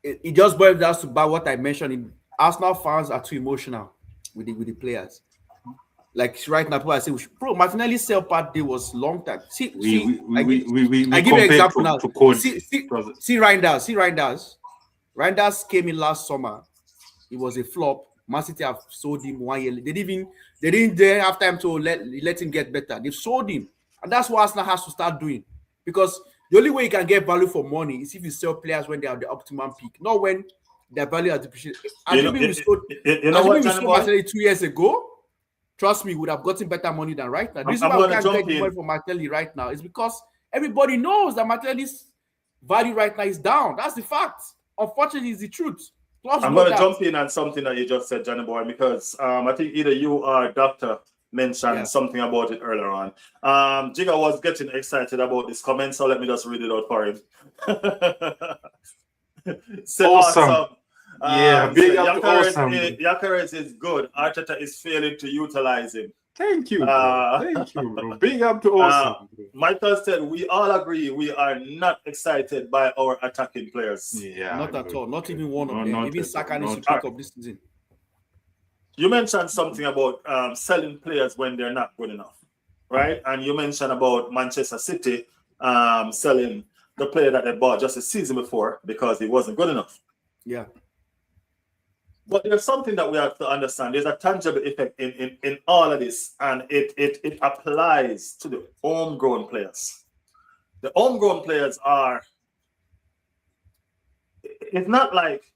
It just boils down to about what I mentioned. Arsenal fans are too emotional with the players. Like right now, people are saying, "Bro, Martinelli's sell part day was long time." I give you an example now. See Reinders. Reinders came in last summer. It was a flop. Man City have sold him 1 year. They didn't have time to let him get better. They've sold him, and that's what Arsenal has to start doing, because the only way you can get value for money is if you sell players when they are the optimum peak, not when their value has depreciated. We sold Martinelli 2 years ago. Trust me, would have gotten better money than right now. The reason why we can't get money for Martinelli right now is because everybody knows that Martinelli's value right now is down. That's the fact. Unfortunately, it's the truth. I'm going to jump in on something that you just said, Johnny Boy, because I think either you or Doctor mentioned something about it earlier on. Jigga was getting excited about this comment, so let me just read it out for him. Awesome. Big up to Awesome. Gyökeres is good. Arteta is failing to utilize him. Thank you, bro. Thank you, bro. Big up to Awesome. Michael said, we all agree we are not excited by our attacking players. Yeah, not at all. Not even one of them. Even Saka needs to pick up this season. You mentioned something about selling players when they're not good enough, right? And you mentioned about Manchester City selling the player that they bought just a season before because he wasn't good enough. Yeah. But there's something that we have to understand. There's a tangible effect in all of this, and it applies to the homegrown players. The homegrown players it's not like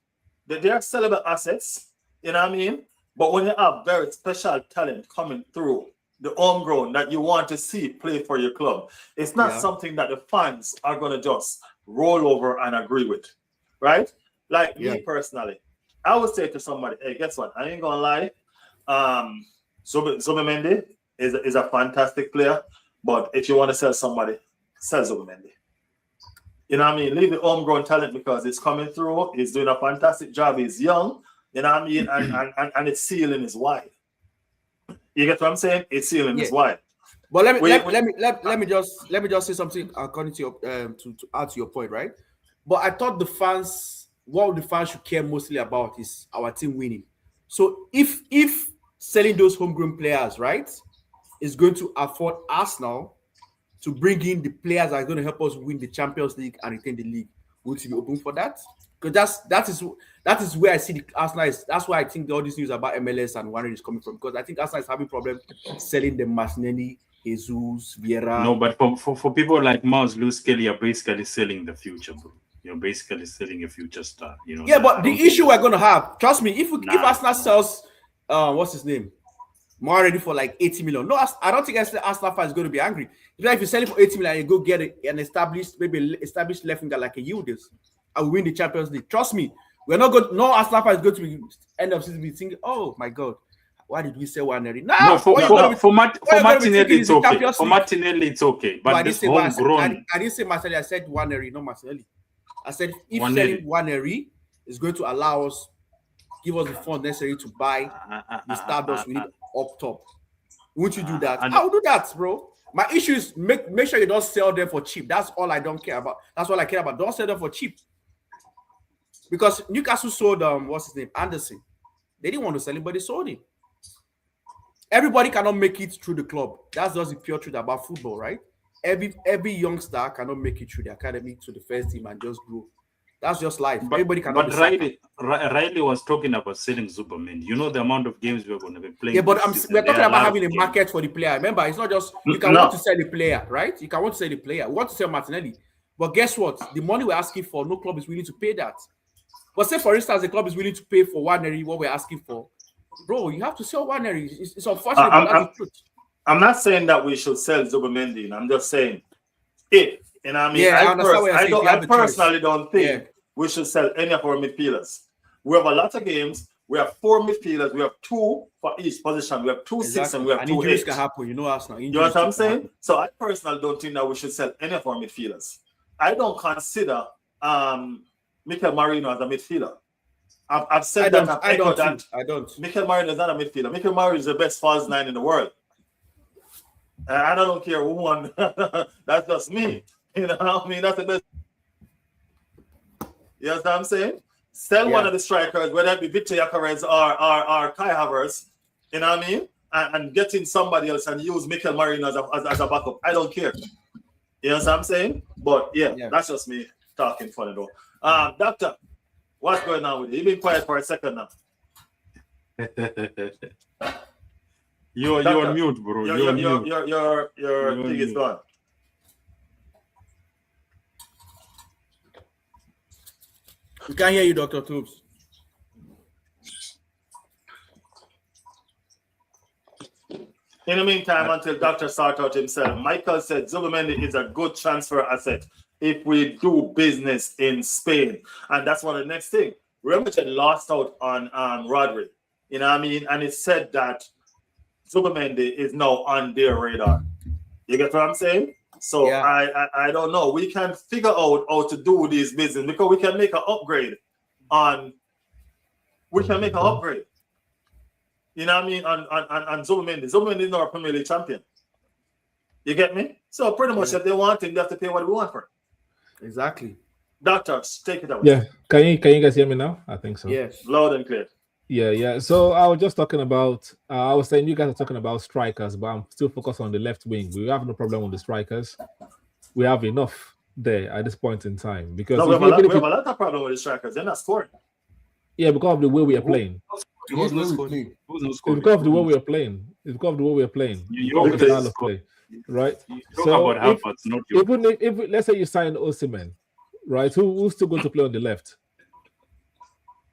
they are sellable assets, you know what I mean? But when you have very special talent coming through the homegrown that you want to see play for your club, it's not something that the fans are going to just roll over and agree with, right? Like me personally, I would say to somebody, hey, guess what? I ain't gonna lie. Zubimendi is a fantastic player, but if you want to sell somebody, sell Zubimendi. You know what I mean? Leave the homegrown talent because it's coming through. He's doing a fantastic job. He's young. You know what I mean? And its ceiling is wide. You get what I'm saying? Its ceiling is wide. But let me just say something according to your to add to your point, right? But I thought what the fans should care mostly about is our team winning. So if selling those homegrown players, right, is going to afford Arsenal to bring in the players that are going to help us win the Champions League and retain the league, would you be open for that? Because that is where I see the Arsenal is. That's why I think all this news about MLS and Warner is coming from. Because I think Arsenal is having problems selling the Martinelli, Jesus, Vieira. No, but for people like Miles Lewis Kelly, you're basically selling the future, bro. You're basically selling a future star. You know. Yeah, but the issue we're gonna have, trust me, if Arsenal sells, what's his name, more already for like 80 million. No, I don't think Arsenal fan is going to be angry. If you sell it for 80 million, you go get an established left winger like a Yildiz, and we win the Champions League. Trust me, we're not good. No Arsenal fan is going to be end of season be thinking, oh my god, why did we sell Waneri? No, for Martinelli it's okay. For Martinelli it's okay, but this homegrown. I didn't say Martinelli. I said Waneri, not Martinelli. I said if selling Waneri is going to allow us, give us the funds necessary to buy the Stardust we need up top. Won't you do that? I'll do that, bro. My issue is make sure you don't sell them for cheap. That's all I don't care about. That's all I care about. Don't sell them for cheap. Because Newcastle sold what's his name? Anderson. They didn't want to sell him, but they sold him. Everybody cannot make it through the club. That's just the pure truth about football, right? Every youngster cannot make it through the academy to the first team and just grow. That's just life. Everybody cannot. But Riley was talking about selling Zuberman. You know the amount of games we're going to be playing. Yeah, but we're talking about having a market for the player. Remember, it's not just you can want to sell the player, right? You can want to sell the player. We want to sell Martinelli. But guess what? The money we're asking for, no club is willing to pay that. But say, for instance, the club is willing to pay for Waneri what we're asking for. Bro, you have to sell Waneri. It's unfortunate, but that's the truth. I'm not saying that we should sell Zubermendi. I'm just saying if, you know what I mean? Yeah, I personally don't think we should sell any of our midfielders. We have a lot of games. We have 4 midfielders. We have 2 for each position. We have 2 6 and we have 2 injuries 8. Can happen. You know us now. You know what I'm saying? So I personally don't think that we should sell any of our midfielders. I don't consider Mikel Marino as a midfielder. I've said that. I don't. Mikel Marino is not a midfielder. Mikel Marino is the best false 9 in the world. I don't care who won. That's just me. You know what I mean? That's the best. You know what I'm saying? Sell one of the strikers, whether it be Victor Gyökeres or Kai Havertz, you know what I mean? And get in somebody else and use Mikel Marino as a backup. I don't care. You know what I'm saying? But that's just me talking funny though. Doctor, what's going on with you? You've been quiet for a second now. You're on mute, bro. Your thing is gone. We can't hear you, Dr. Tubes. In the meantime, until Doctor sort out himself, Michael said Zubimendi is a good transfer asset if we do business in Spain. And that's one of the next thing. Remember, they lost out on Rodri. You know what I mean? And it said that Zubimendi is now on their radar. You get what I'm saying? So I don't know. We can figure out how to do this business because we can make an upgrade on. We can make an upgrade. You know what I mean? On Zubimendi. Zubimendi is not a Premier League champion. You get me? So pretty much if they want him, they have to pay what we want for him. Exactly. Doctor, take it away. Yeah. Can you guys hear me now? I think so. Yes. Loud and clear. Yeah. So I was just talking about, I was saying you guys are talking about strikers, but I'm still focused on the left wing. We have no problem with the strikers. We have enough there at this point in time. Because we have a lot of problem with the strikers. They're not scoring. Yeah, because of the way we are playing. Who's not scoring? It's because of the way we are playing. It's because of the way we are playing. You style of play, right? So about Havertz, not you. If let's say you sign Osimhen, right? Who's still going to play on the left?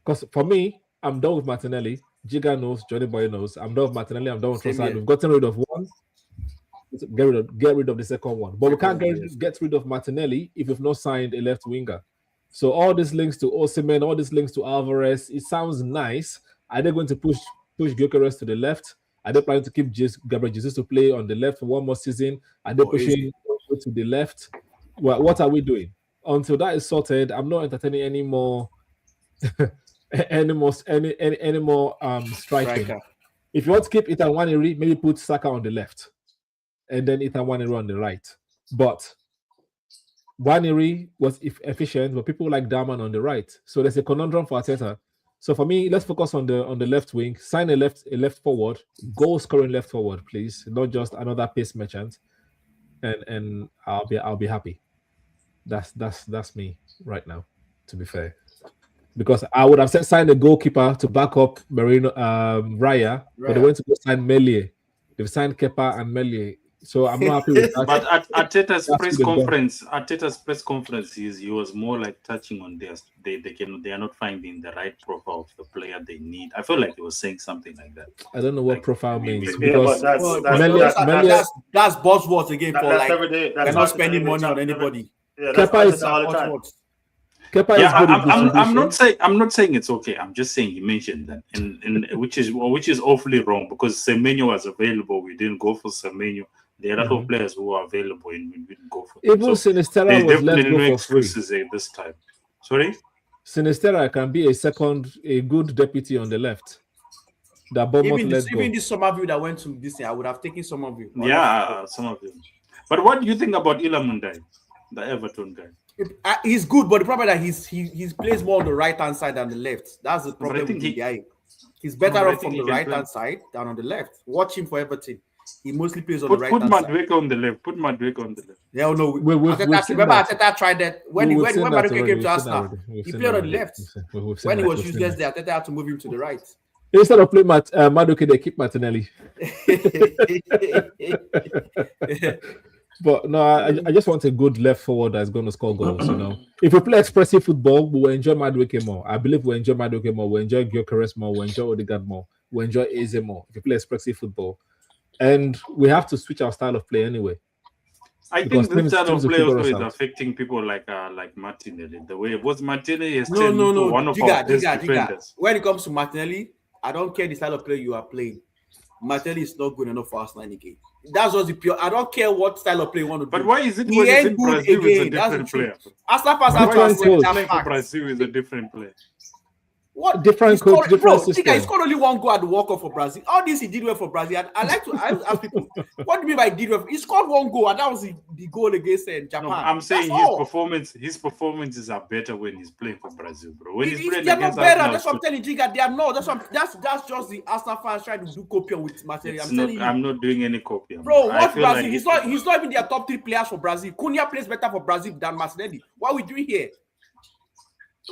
Because for me, I'm done with Martinelli. Giga knows, Johnny Boy knows. I'm done with Martinelli. I'm done with Trossard. We've gotten rid of one. Get rid of the second one. But we can't get rid of Martinelli if we've not signed a left winger. So all these links to Osimhen, all these links to Alvarez, it sounds nice. Are they going to push Gyökeres to the left? Are they planning to keep Gabriel Jesus to play on the left for one more season? Are they pushing to the left? Well, what are we doing? Until that is sorted, I'm not entertaining any more striking. If you want to keep Ethan Nwaneri, maybe put Saka on the left and then Ethan Nwaneri on the right. But Nwaneri was efficient, but people like Darman on the right. So there's a conundrum for Arteta. So for me, let's focus on the left wing. Sign a left forward, goal scoring left forward, please. Not just another pace merchant. And I'll be happy. That's me right now, to be fair. Because I would have said sign a goalkeeper to back up Marino Raya, but they went to go sign Melie. They've signed Kepa and Melie. So I'm not happy with that. But at Arteta's press conference, he was more like touching on this. They are not finding the right profile of the player they need. I feel like he was saying something like that. I don't know what profile means. Because that's buzzwords again for like they're not spending money on anybody. Kepa is all the time. Kepa is I'm not saying it's okay. I'm just saying he mentioned that, and which is awfully wrong because Semenyo was available. We didn't go for Semenyo. There are other players who are available and we didn't go for them. Even Sinistera was let go for free this time. Sorry? Sinistera can be a good deputy on the left. That Bournemouth Even let go. this Somerville that went to this thing, I would have taken Somerville. Yeah, some of them. But what do you think about Ilamundai, the Everton guy? He's good, but the problem is that he plays more on the right hand side than the left. That's the But I problem think with he- Ndiaye. He's better No, but I off think from he the can right play. hand side than on the left. Watch him for Everton. He mostly plays on the Put right put hand side. Madueke on the left. Put Madueke on the left. Hell no. We've seen Remember that. Arteta tried that when We've seen that Madueke already. came to We've seen Arsenal. that already. We've He seen played that on the already. left. We've seen When he that. was We've seen useless that. there, Arteta had to move him to the right. Instead of playing Madueke, they keep Martinelli. But no, I just want a good left forward that's going to score goals. You know, if we play expressive football, we will enjoy Madueke more. I believe we enjoy Madueke more. We enjoy Gyökeres more. We enjoy Odegaard more. We enjoy Eze more. If we play expressive football, and we have to switch our style of play anyway. I Because think this style of teams will play figure also us is out. affecting people like Martinelli. The way was Martinelli is No. one of our best Giga. defenders. When it comes to Martinelli, I don't care the style of play you are playing. Martinelli is not good enough for Arsenal in the game. That's just the pure. I don't care what style of play you want to do. But why is it He when he's ain't in good Brazil he's a again. That's the different truth. player? Arsenal fans But have to why is accept coach? that Playing for fact. Brazil is a different player. What Different he scored- coach, different bro, system. He scored only one goal at the World Cup for Brazil. All this he did well for Brazil. And I like to ask people, what do you mean by did well? He scored one goal, and that was the goal against Japan. No, I'm saying That's all. his performances are better when he's playing for Brazil, bro. When he's playing They're not against better. Arsenal, That's what I'm telling you, Giga. They are not. That's just the Arsenal fans trying to do copium with Martinelli. I'm telling you. I'm not doing any copy. Bro, I what feel Brazil? like He's not even their top 3 players for Brazil. Cunha plays better for Brazil than Martinelli. What are we doing here?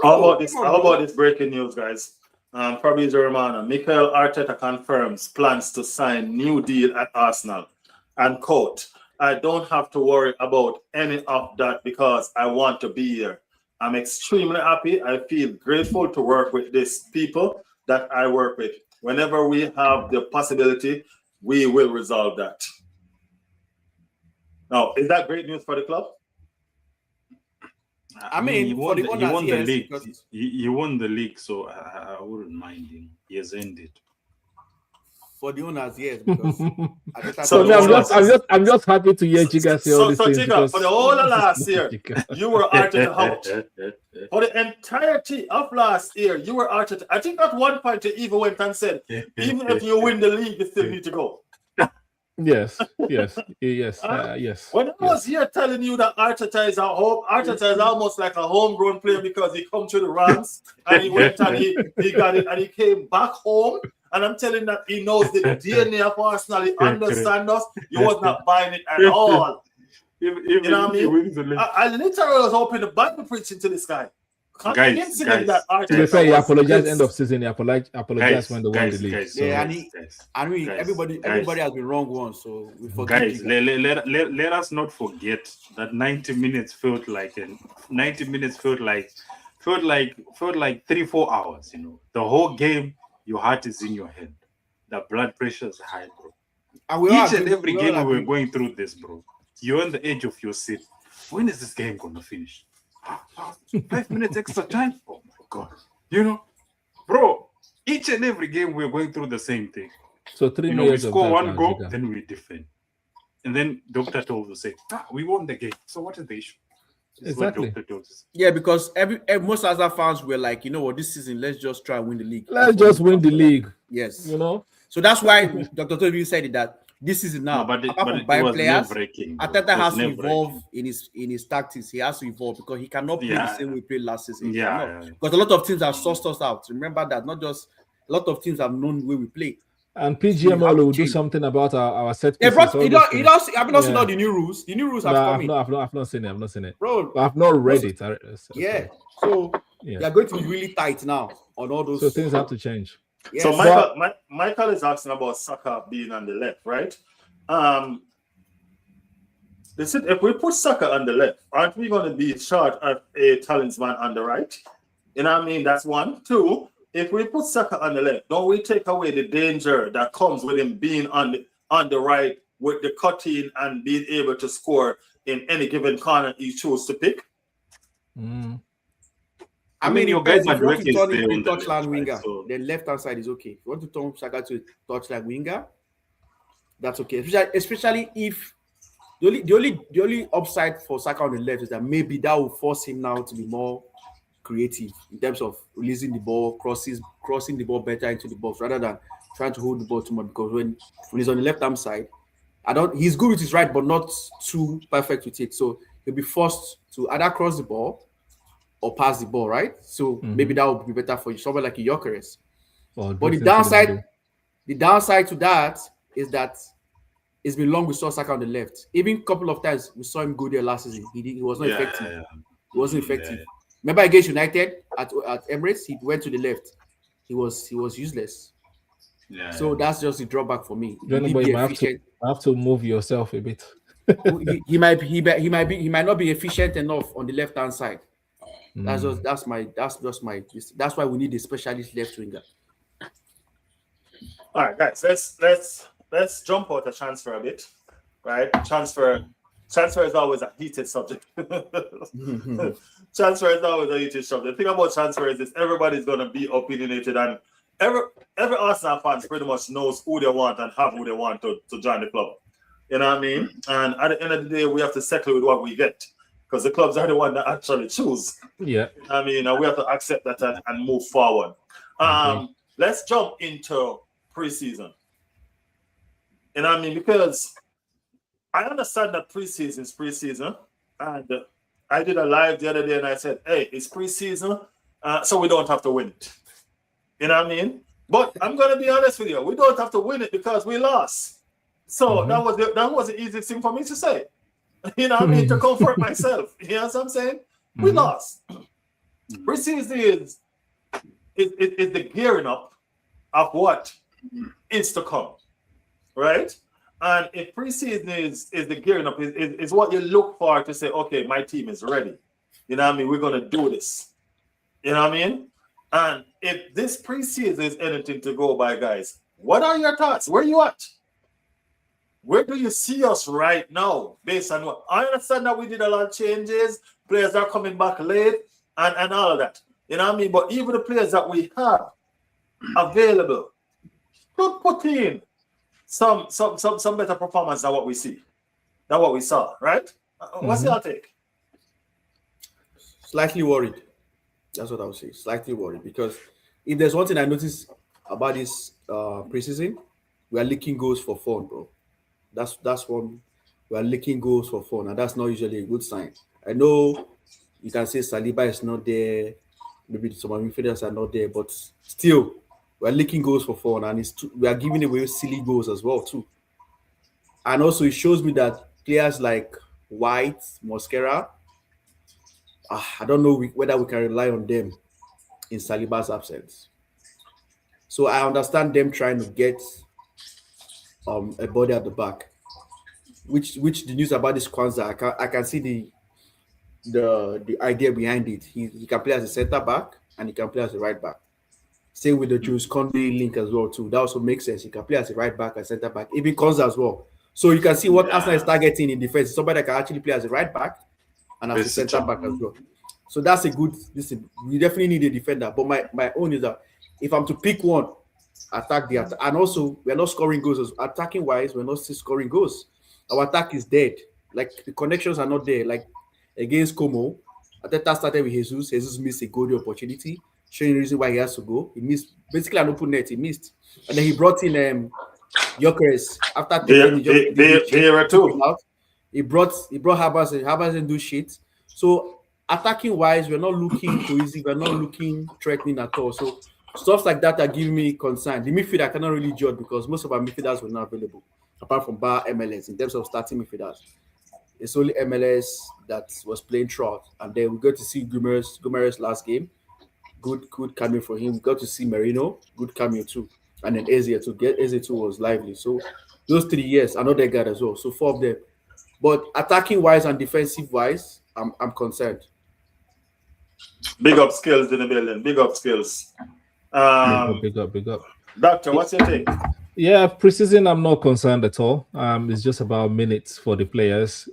How Bro, about this? come on, How bro. about this breaking news, guys? Probably Romano. Mikel Arteta confirms plans to sign new deal at Arsenal. And quote, I don't have to worry about any of that because I want to be here. I'm extremely happy. I feel grateful to work with these people that I work with. Whenever we have the possibility, we will resolve that. Now, is that great news for the club? I mean, he for won the he owners, won the yes, league. because- He won the league, so I wouldn't mind him. He has ended. For the owners, yes, because Arteta So told I'm just happy to hear Giga say all these things. Giga, Because for the whole of last year, you were Arteta out. For the entirety of last year, you were Arteta. I think at one point you even went and said, even if you win the league, you still need to go. yes. When I was here telling you that Arteta is Arteta is almost like a homegrown player because he come to the Rams and he went and he got it and he came back home. And I'm telling that he knows the DNA of Arsenal. He understands us. You was not buying it at all. You know what I mean? I literally was hoping the Bible preaching to this guy. Convincing him that To be Arteta fair, he was apologized this. end of season. He apologized when they won the league. Yeah, and guys, everybody has been wrong once, so we forgive Guys, you. let us not forget that 90 minutes felt like 3-4 hours. You know, the whole game, your heart is in your head. The blood pressure is high, bro. And we Each and every game we were going through this, bro. You're on the edge of your seat. When is this game gonna finish? 5 minutes extra time? Oh my god. You know, bro, each and every game we're going through the same thing. So 3 You know, we years of score that one now, goal, Giga. then we defend. And then Doctor told us, we won the game. So what is the issue? This is Exactly. what Doctor told us. Yeah, because most Arsenal fans were like, you know what, this season, let's just try and win the league. Let's just win the league. Yes. You know? So that's why Dr. Toby said it, that this season now, No, but apart from it buying was players, nerve-wracking, bro. Arteta It was has to nerve-wracking. evolve in his tactics. He has to evolve because he cannot play the Yeah. same way he played last season. Yeah. Because a lot of teams have sussed us out. Remember that. Not just a lot of teams have known the way we play. And So you PGML have to will do change. something about our set They pieces. brought, all you those know, things. have you not seen Yeah. all the new rules? The new rules have No, come in. I've not seen it. I've not seen it. Bro, I've not read it. yeah. So Yeah. they are going to be really tight now on all those. So things have to change. Yes. So Michael is asking about Saka being on the left, right? Listen, if we put Saka on the left, aren't we going to be short of a talisman on the right? You know what I mean? That's one. Two, if we put Saka on the left, don't we take away the danger that comes with him being on the right with the cutting and being able to score in any given corner he chooses to pick? I mean, your if guy you want Madueke to is turn there into a on the touchline left, winger, right? So- the left hand side is okay. If you want to turn Saka to a touchline winger, that's okay. Especially if the only upside for Saka on the left is that maybe that will force him now to be more creative in terms of releasing the ball, crossing the ball better into the box rather than trying to hold the ball too much because when he's on the left hand side, he's good with his right, but not too perfect with it. So he'll be forced to either cross the ball or pass the ball, right? So maybe that would be better for you, someone like a Gyökeres. But the downside to that is that it's been long we saw Saka on the left. Even a couple of times we saw him go there last season. He was not effective. Yeah. He wasn't effective. Yeah. Remember against United at Emirates, he went to the left. He was useless. Yeah. So that's just the drawback for me. You have to move yourself a bit. he might not be efficient enough on the left hand side. That's why we need a specialist left winger. All right, guys, let's jump out the transfer a bit, right? Transfer is always a heated subject. Transfer is always a heated subject. The thing about transfer is everybody's going to be opinionated, and every Arsenal fan pretty much knows who they want and have who they want to join the club. You know what I mean? And at the end of the day, we have to settle with what we get because the clubs are the one that actually choose. Yeah. I mean, we have to accept that and move forward. Let's jump into preseason. You know what I mean? Because I understand that preseason is preseason. And I did a live the other day and I said, hey, it's preseason, so we don't have to win it. You know what I mean? But I'm going to be honest with you. We don't have to win it because we lost. So that was the easiest thing for me to say. You know what I mean? To comfort myself. You know what I'm saying? We lost. Preseason is the gearing up of what is to come, right? And if preseason is the gearing up, is what you look for to say, okay, my team is ready. You know what I mean? We're going to do this. You know what I mean? And if this preseason is anything to go by, guys, what are your thoughts? Where are you at? Where do you see us right now? Based on what I understand that we did a lot of changes, players are coming back late, and all of that. You know what I mean? But even the players that we have available could put in some better performance than what we see, than what we saw, right? What's your take? Slightly worried. That's what I would say. Slightly worried because if there's one thing I noticed about this preseason, we are leaking goals for fun, bro. That's one. We are leaking goals for fun, and that's not usually a good sign. I know you can say Saliba is not there, maybe some of midfielders are not there, but still, we are leaking goals for fun, and we are giving away silly goals as well too. And also, it shows me that players like White, Mosquera, I don't know whether we can rely on them in Saliba's absence. So I understand them trying to get a body at the back, which the news about this Kwanzaa, I can see the idea behind it. He can play as a center back and he can play as a right back. Same with the Jules Conde link as well too. That also makes sense. He can play as a right back and center back, even Kwanzaa as well. So you can see what Arsenal is targeting in defense. Somebody that can actually play as a right back and as a center back as well. So that's a good. Listen, we definitely need a defender. But my own is that if I'm to pick one, attack the attack. And also, we're not scoring goals. Attacking wise, we're not still scoring goals. Our attack is dead. Like the connections are not there. Like against Como, Ateta started with Jesus. Jesus missed a goal opportunity, showing the reason why he has to go. He missed basically an open net. He missed, and then he brought in Gyökeres after taking the He brought Havertz. Havertz didn't do shit. So attacking wise, we're not looking cohesive. We're not looking threatening at all. So stuff like that are giving me concern. The midfield I cannot really judge because most of our midfielders were not available, apart from Bar MLS in terms of starting midfielders. It's only MLS that was playing throughout, and then we got to see Gomes last game. Good cameo for him. We got to see Merino, good cameo too, and then Eze too. Eze too was lively. So those 3 years, another guy as well. So 4 of them. But attacking wise and defensive wise, I'm concerned. Big up skills in the building. Big up skills. Big up. Doctor, what's your take? Yeah, preseason, I'm not concerned at all. It's just about minutes for the players.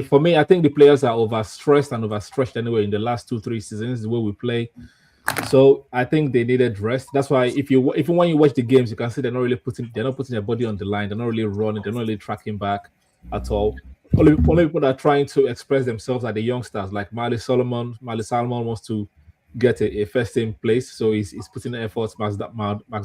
For me, I think the players are overstressed and overstretched anyway in the last 2-3 seasons, the way we play. So I think they needed rest. That's why if when you watch the games, you can see they're not putting their body on the line. They're not really running. They're not really tracking back at all. Only people that are trying to express themselves are the youngsters, like Marley Salomon wants to get a first team place. So he's putting the efforts. Max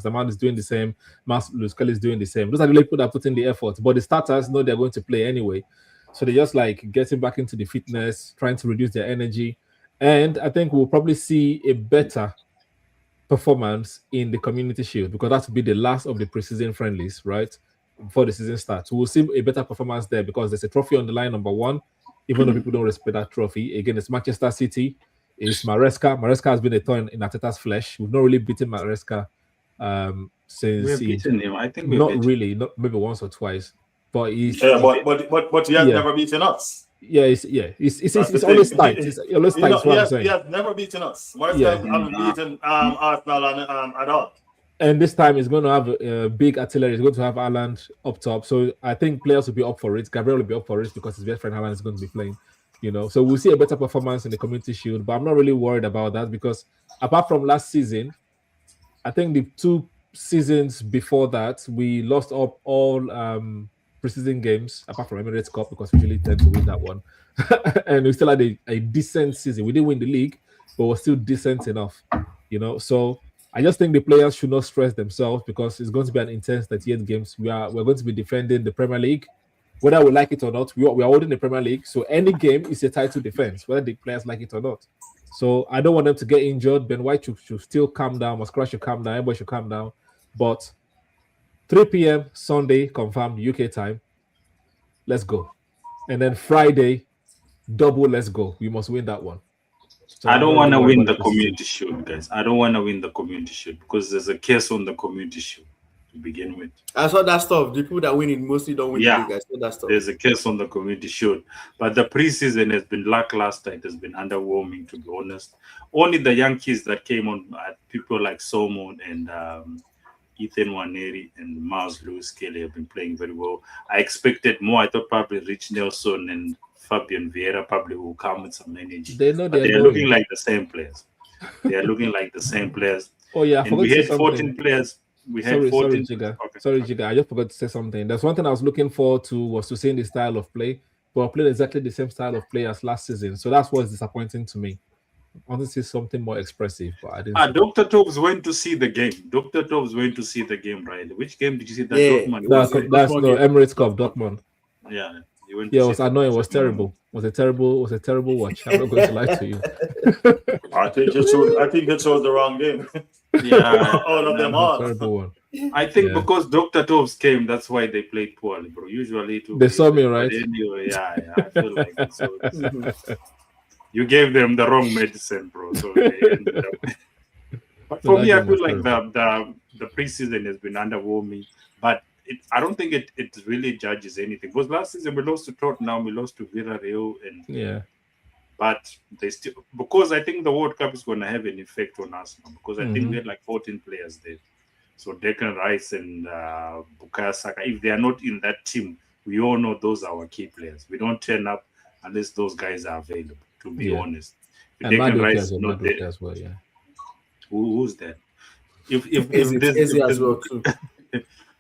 Daman is doing the same. Max Luskel is doing the same. Those are the people that put in the effort. But the starters know they're going to play anyway. So they're just like getting back into the fitness, trying to reduce their energy. And I think we'll probably see a better performance in the Community Shield because that will be the last of the preseason friendlies, right? Before the season starts. We'll see a better performance there because there's a trophy on the line, number one, even though people don't respect that trophy. Again, it's Manchester City, it's Maresca. Maresca has been a thorn in Arteta's flesh. We've not really beaten Maresca since We've beaten him. I think not really, not maybe once or twice. But he's yeah, but he has never beaten us. Yeah, it's always tight. It's always tight. He has never beaten us. Maresca haven't beaten Arsenal at all. And this time he's going to have a big artillery. He's going to have Haaland up top. So I think players will be up for it. Gabriel will be up for it because his best friend Haaland is going to be playing. So we'll see a better performance in the Community Shield. But I'm not really worried about that because apart from last season, I think the 2 seasons before that, we lost up all preseason games, apart from Emirates Cup, because we usually tend to win that one. And we still had a decent season. We didn't win the league, but we're still decent enough, So I just think the players should not stress themselves because it's going to be an intense 38 games. We're going to be defending the Premier League, whether we like it or not. We are holding the Premier League, so any game is a title defense, whether the players like it or not. So I don't want them to get injured. Ben White should still calm down. Mascara should calm down. Everybody should calm down. But 3 p.m. Sunday, confirmed UK time. Let's go. And then Friday, double let's go. We must win that one. So I don't want to win the Community Shield, guys. I don't want to win the Community Shield because there's a case on the Community Shield to begin with. I saw that stuff. The people that win it mostly don't win the league. I saw that stuff. There's a case on the Community Shield. But the preseason has been lackluster. It has been underwhelming, to be honest. Only the young kids that came on, people like Solomon and Ethan Waneri and Miles Lewis Kelly have been playing very well. I expected more. I thought probably Rich Nelson and Fabian Vieira probably will come with some energy. They know they're looking like the same players. They are looking like the same players. Oh yeah, and we had 14 players. We had 14. Sorry, Jiga. I just forgot to say something. There's one thing I was looking forward to was to seeing the style of play, but I played exactly the same style of play as last season. So that's what's disappointing to me. I want to see something more expressive, but I didn't. Dr. Tobes went to see the game. Dr. Tobes went to see the game, right? Which game did you see? That Dortmund? That's no Emirates Cup, Dortmund. Yeah. It was annoying. It was terrible. It was a terrible watch. I'm not going to lie to you. I think it chose the wrong game. Yeah, all of them are. Terrible one. I think because Dr. Tobes came, that's why they played poorly, bro. Usually, they saw me, right? Anyway, I feel like it. So you gave them the wrong medicine, bro. So they ended up. But for me, I feel like the preseason has been underwhelming, but I don't think it really judges anything. Because last season we lost to Tottenham, we lost to Villarreal, and but they still, because I think the World Cup is going to have an effect on us now, because I think we had like 14 players there. So Declan Rice and Bukayo Saka, if they are not in that team, we all know those are our key players. We don't turn up unless those guys are available, to be honest. If and Declan Rice is not there as well, who's that? If Easy as well too.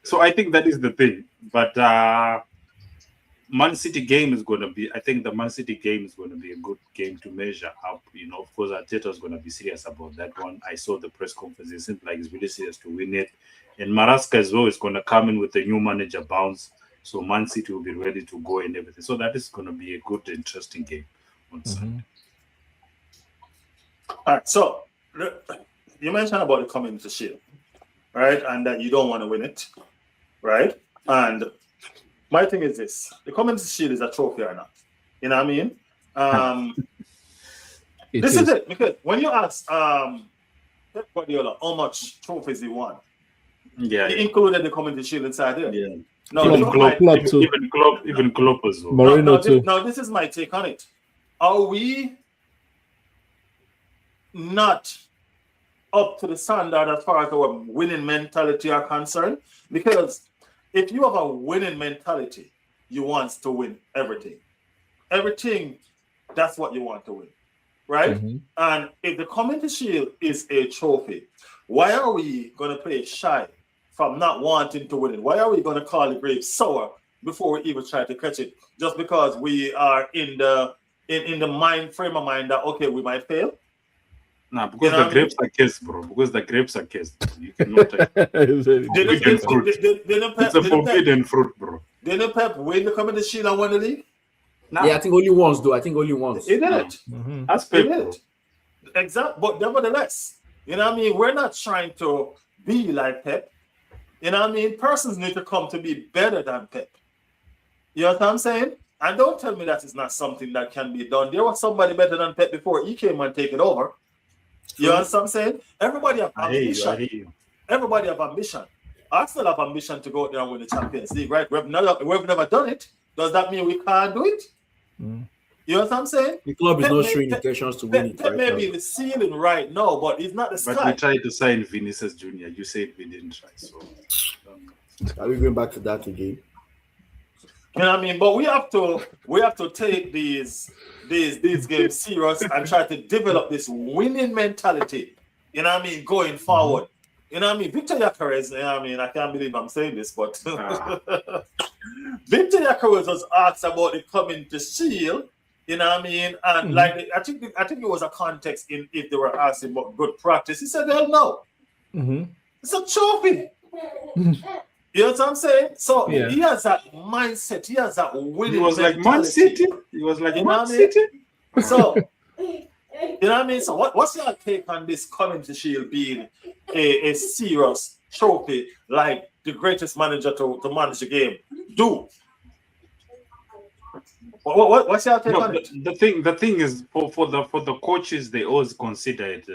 So I think that is the thing. But Man City game is going to be, I think the Man City game is going to be a good game to measure up. Of course, Arteta is going to be serious about that one. I saw the press conference. It seemed like he's really serious to win it. And Maresca as well is going to come in with the new manager bounce. So Man City will be ready to go and everything. So that is going to be a good, interesting game on Sunday. All right. So you mentioned about the Community Shield, right? And that you don't want to win it, right? And my thing is this: the Community Shield is a trophy or not? You know what I mean? This is it, because when you ask Pep Guardiola how much trophies he won, he included the Community Shield inside there. Yeah. No, even Klopp as well. Mourinho too. Now this is my take on it. Are we not up to the standard as far as our winning mentality are concerned? Because if you have a winning mentality, you want to win everything. Everything, that's what you want to win, right? And if the Community Shield is a trophy, why are we going to play shy from not wanting to win it? Why are we going to call the grapes sour before we even try to catch it? Just because we are in the frame of mind that, okay, we might fail? Nah, because the grapes are kissed, bro. Because the grapes are kissed. You cannot touch it's a forbidden fruit, bro. Didn't Pep win the Community Shield and won the league? Nah. Yeah, I think only once, though. I think only once. He did it. That's Pep. Exactly. But nevertheless, you know what I mean? We're not trying to be like Pep. You know what I mean? Persons need to come to be better than Pep. You know what I'm saying? And don't tell me that it's not something that can be done. There was somebody better than Pep before he came and take it over. You know what I'm saying? Everybody have ambition. Everybody have ambition. Arsenal have ambition to go out there and win the Champions League, right? We've never done it. Does that mean we can't do it? You know what I'm saying? The club is not showing intentions to win it. Pep may be the ceiling right now, but it's not the sky. But we tried to sign Vinicius Jr. You said we didn't try. So are we going back to that again? You know what I mean? But we have to take these games serious and try to develop this winning mentality. You know what I mean? Going forward. You know what I mean? Victor Gyökeres, you know what I mean? I can't believe I'm saying this, but Victor Gyökeres was asked about the Community Shield. You know what I mean? And like I think it was a context in if they were asking about good practice. He said, hell no. It's a trophy. You know what I'm saying? So he has that mindset. He has that winning. He was mentality. like Man City. He was like Man City. So you know what I mean? So what's your take on this Community Shield being a serious trophy like the greatest manager to manage the game do? What's your take on it? The thing is for the coaches, they always consider it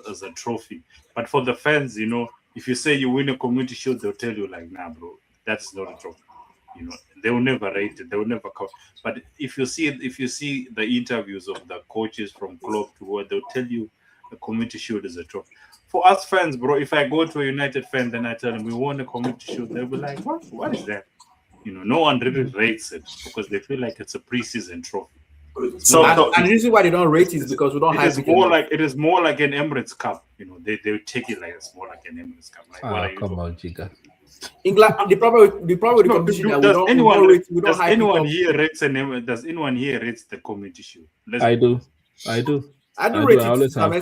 as a trophy. But for the fans, you know, if you say you win a Community Shield, they'll tell you like, nah, bro, that's not a trophy. You know, they will never rate it. They will never come. But if you see the interviews of the coaches from club to what, they'll tell you the Community Shield is a trophy. For us fans, bro, if I go to a United fan, then I tell them we won the Community Shield, they'll be like, what is that? You know, no one really rates it because they feel like it's a preseason trophy. So and the reason why they don't rate it is because we don't have it is more like an Emirates Cup. You know, they take it like it's more like an Emirates Cup. Like, what are you come on, Chica. England, the problem with the competition that does anyone here rates the Community Shield? I do rate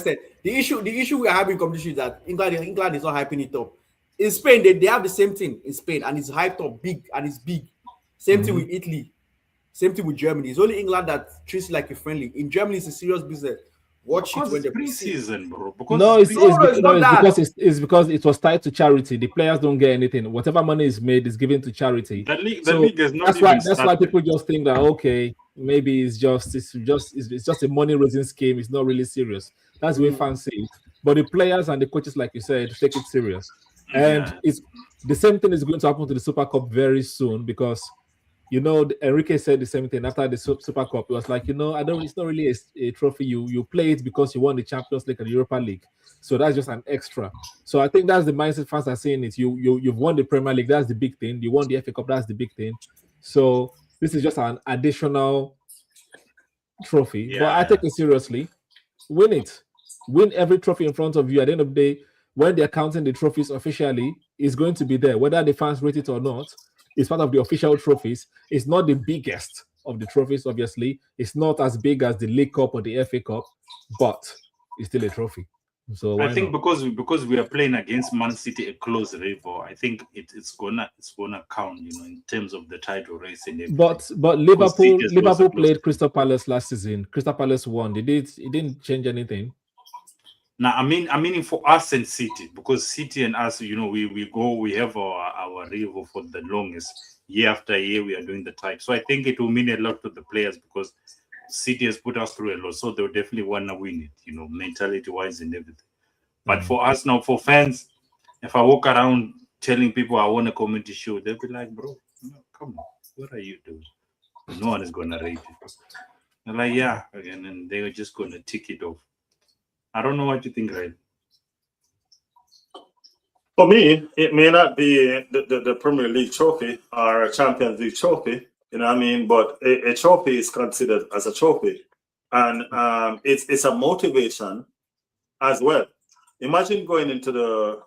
it. The issue we are having competition is that England is not hyping it up. In Spain, they have the same thing in Spain, and it's hyped up big, and it's big. Same thing with Italy. Same thing with Germany. It's only England that treats it like a friendly. In Germany, it's a serious business. Watch it when the preseason, bro. It's because it was tied to charity. The players don't get anything. Whatever money is made is given to charity. The league is not that's why people just think that okay, maybe it's just a money raising scheme. It's not really serious. That's the way fans see it. But the players and the coaches, like you said, take it serious. And it's the same thing is going to happen to the Super Cup very soon because, you know, Enrique said the same thing after the Super Cup. It was like, you know, it's not really a trophy. You play it because you won the Champions League and the Europa League. So that's just an extra. So I think that's the mindset fans are saying it. You've won the Premier League. That's the big thing. You won the FA Cup. That's the big thing. So this is just an additional trophy. But I take it seriously. Win it. Win every trophy in front of you. At the end of the day, when they're counting the trophies officially, it's going to be there. Whether the fans rate it or not, it's part of the official trophies. It's not the biggest of the trophies, obviously. It's not as big as the League Cup or the FA Cup, but it's still a trophy. So I think because we are playing against Man City, a close rival, I think it's gonna count, you know, in terms of the title race. But Liverpool played Crystal Palace last season. Crystal Palace won. It didn't change anything. Now, I mean for us and City, because City and us, you know, we have our rival for the longest. Year after year, we are doing the title. So I think it will mean a lot to the players because City has put us through a lot. So they'll definitely want to win it, you know, mentality-wise and everything. But for us now, for fans, if I walk around telling people I want a Community Shield, they'll be like, bro, come on, what are you doing? No one is going to rate it. They're like, yeah, again, and they're just going to tick it off. I don't know what you think, right? For me, it may not be the Premier League trophy or a Champions League trophy, you know what I mean? But a trophy is considered as a trophy. And it's a motivation as well. Imagine going into the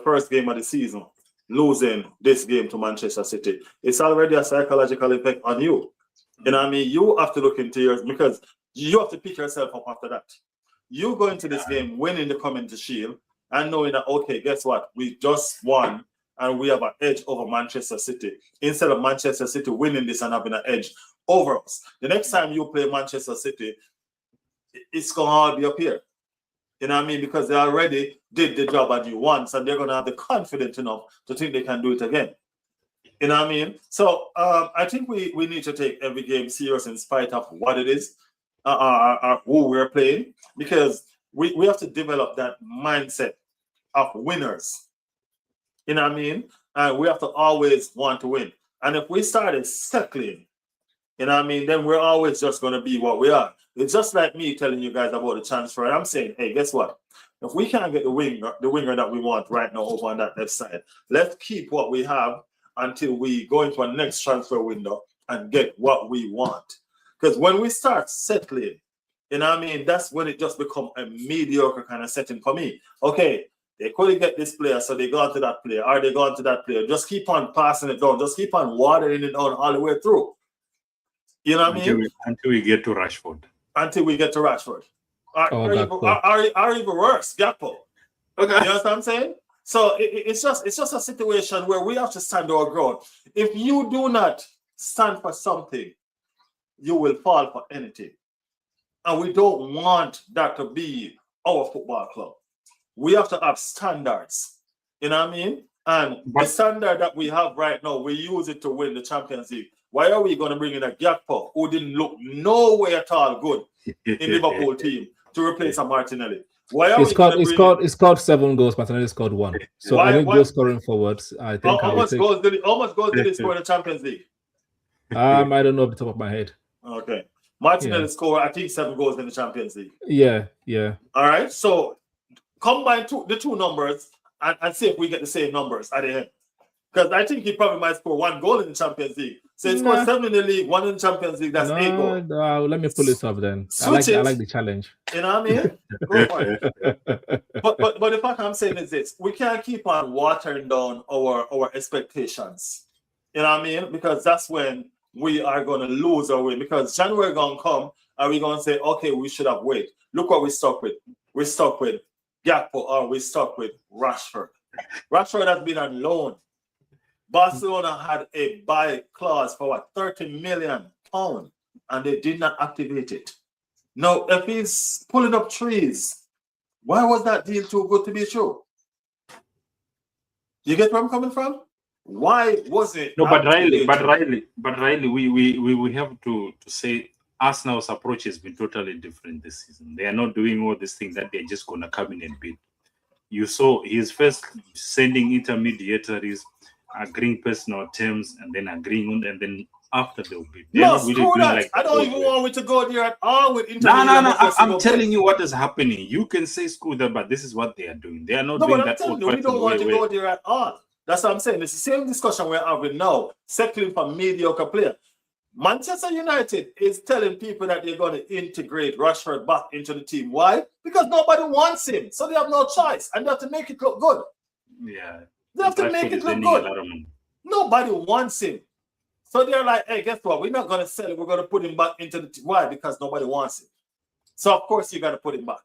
first game of the season, losing this game to Manchester City. It's already a psychological effect on you. You know what I mean? You have to look into yours because you have to pick yourself up after that. you go into this game winning the Community Shield and knowing that, okay, guess what? We just won and we have an edge over Manchester City. Instead of Manchester City winning this and having an edge over us. The next time you play Manchester City, it's going to all be up here. You know what I mean? Because they already did the job at you once and they're going to have the confidence enough to think they can do it again. You know what I mean? So I think we need to take every game serious in spite of what it is, who we're playing, because we have to develop that mindset of winners. You know what I mean? And we have to always want to win. And if we started settling, you know what I mean, then we're always just going to be what we are. It's just like me telling you guys about the transfer. And I'm saying, hey, guess what? If we can't get the winger that we want right now over on that left side, let's keep what we have until we go into a next transfer window and get what we want. Because when we start settling, you know what I mean, that's when it just becomes a mediocre kind of setting for me. Okay, they couldn't get this player, so they go on to that player, or they go on to that player. Just keep on passing it down. Just keep on watering it down all the way through. You know what I mean? Until we get to Rashford. Until we get to Rashford. Or even worse, Gakpo. Okay. You know what I'm saying? So it's just a situation where we have to stand our ground. If you do not stand for something, you will fall for anything. And we don't want that to be our football club. We have to have standards. You know what I mean? And the standard that we have right now, we use it to win the Champions League. Why are we going to bring in a Gakpo who didn't look nowhere at all good in Liverpool team to replace a Martinelli? Why are He scored 7 goals, Martinelli scored 1. So I think goal scoring forwards. I think how much goals did he score in the Champions League? I don't know off the top of my head. Okay. Martinelli scored, I think, 7 goals in the Champions League. Yeah. All right. So combine the two numbers and see if we get the same numbers at the end. Because I think he probably might score 1 goal in the Champions League. So he scored 7 in the league, 1 in the Champions League. That's 8 goals. No, let me pull it up then. I like the challenge. You know what I mean? Go for it. But the fact I'm saying is this: we can't keep on watering down our expectations. You know what I mean? Because that's when we are going to lose our way. Because January going to come and we're going to say, okay, we should have waited. Look what we stuck with. We stuck with Gakpo, or we stuck with Rashford. Rashford has been on loan. Barcelona had a buy clause for £30 million, and they did not activate it. Now, if he's pulling up trees, why was that deal too good to be true? You get where I'm coming from? Why was it? No, but Riley, we have to say Arsenal's approach has been totally different this season. They are not doing all these things that they're just going to come in and beat. You saw his first sending intermediaries, agreeing personal terms, and then agreeing on, and then after they'll be. No, screw that. Like I don't even want to go there at all with intermediaries. No. I'm telling you what is happening. You can say screw that, but this is what they are doing. They are not doing that. No, we don't want to go there at all. That's what I'm saying. It's the same discussion we're having now, settling for mediocre player. Manchester United is telling people that they're going to integrate Rashford back into the team. Why? Because nobody wants him. So they have no choice. And they have to make it look good. Yeah. They have to make it look good. Nobody wants him. So they're like, hey, guess what? We're not going to sell it. We're going to put him back into the team. Why? Because nobody wants him. So, of course, you got to put him back.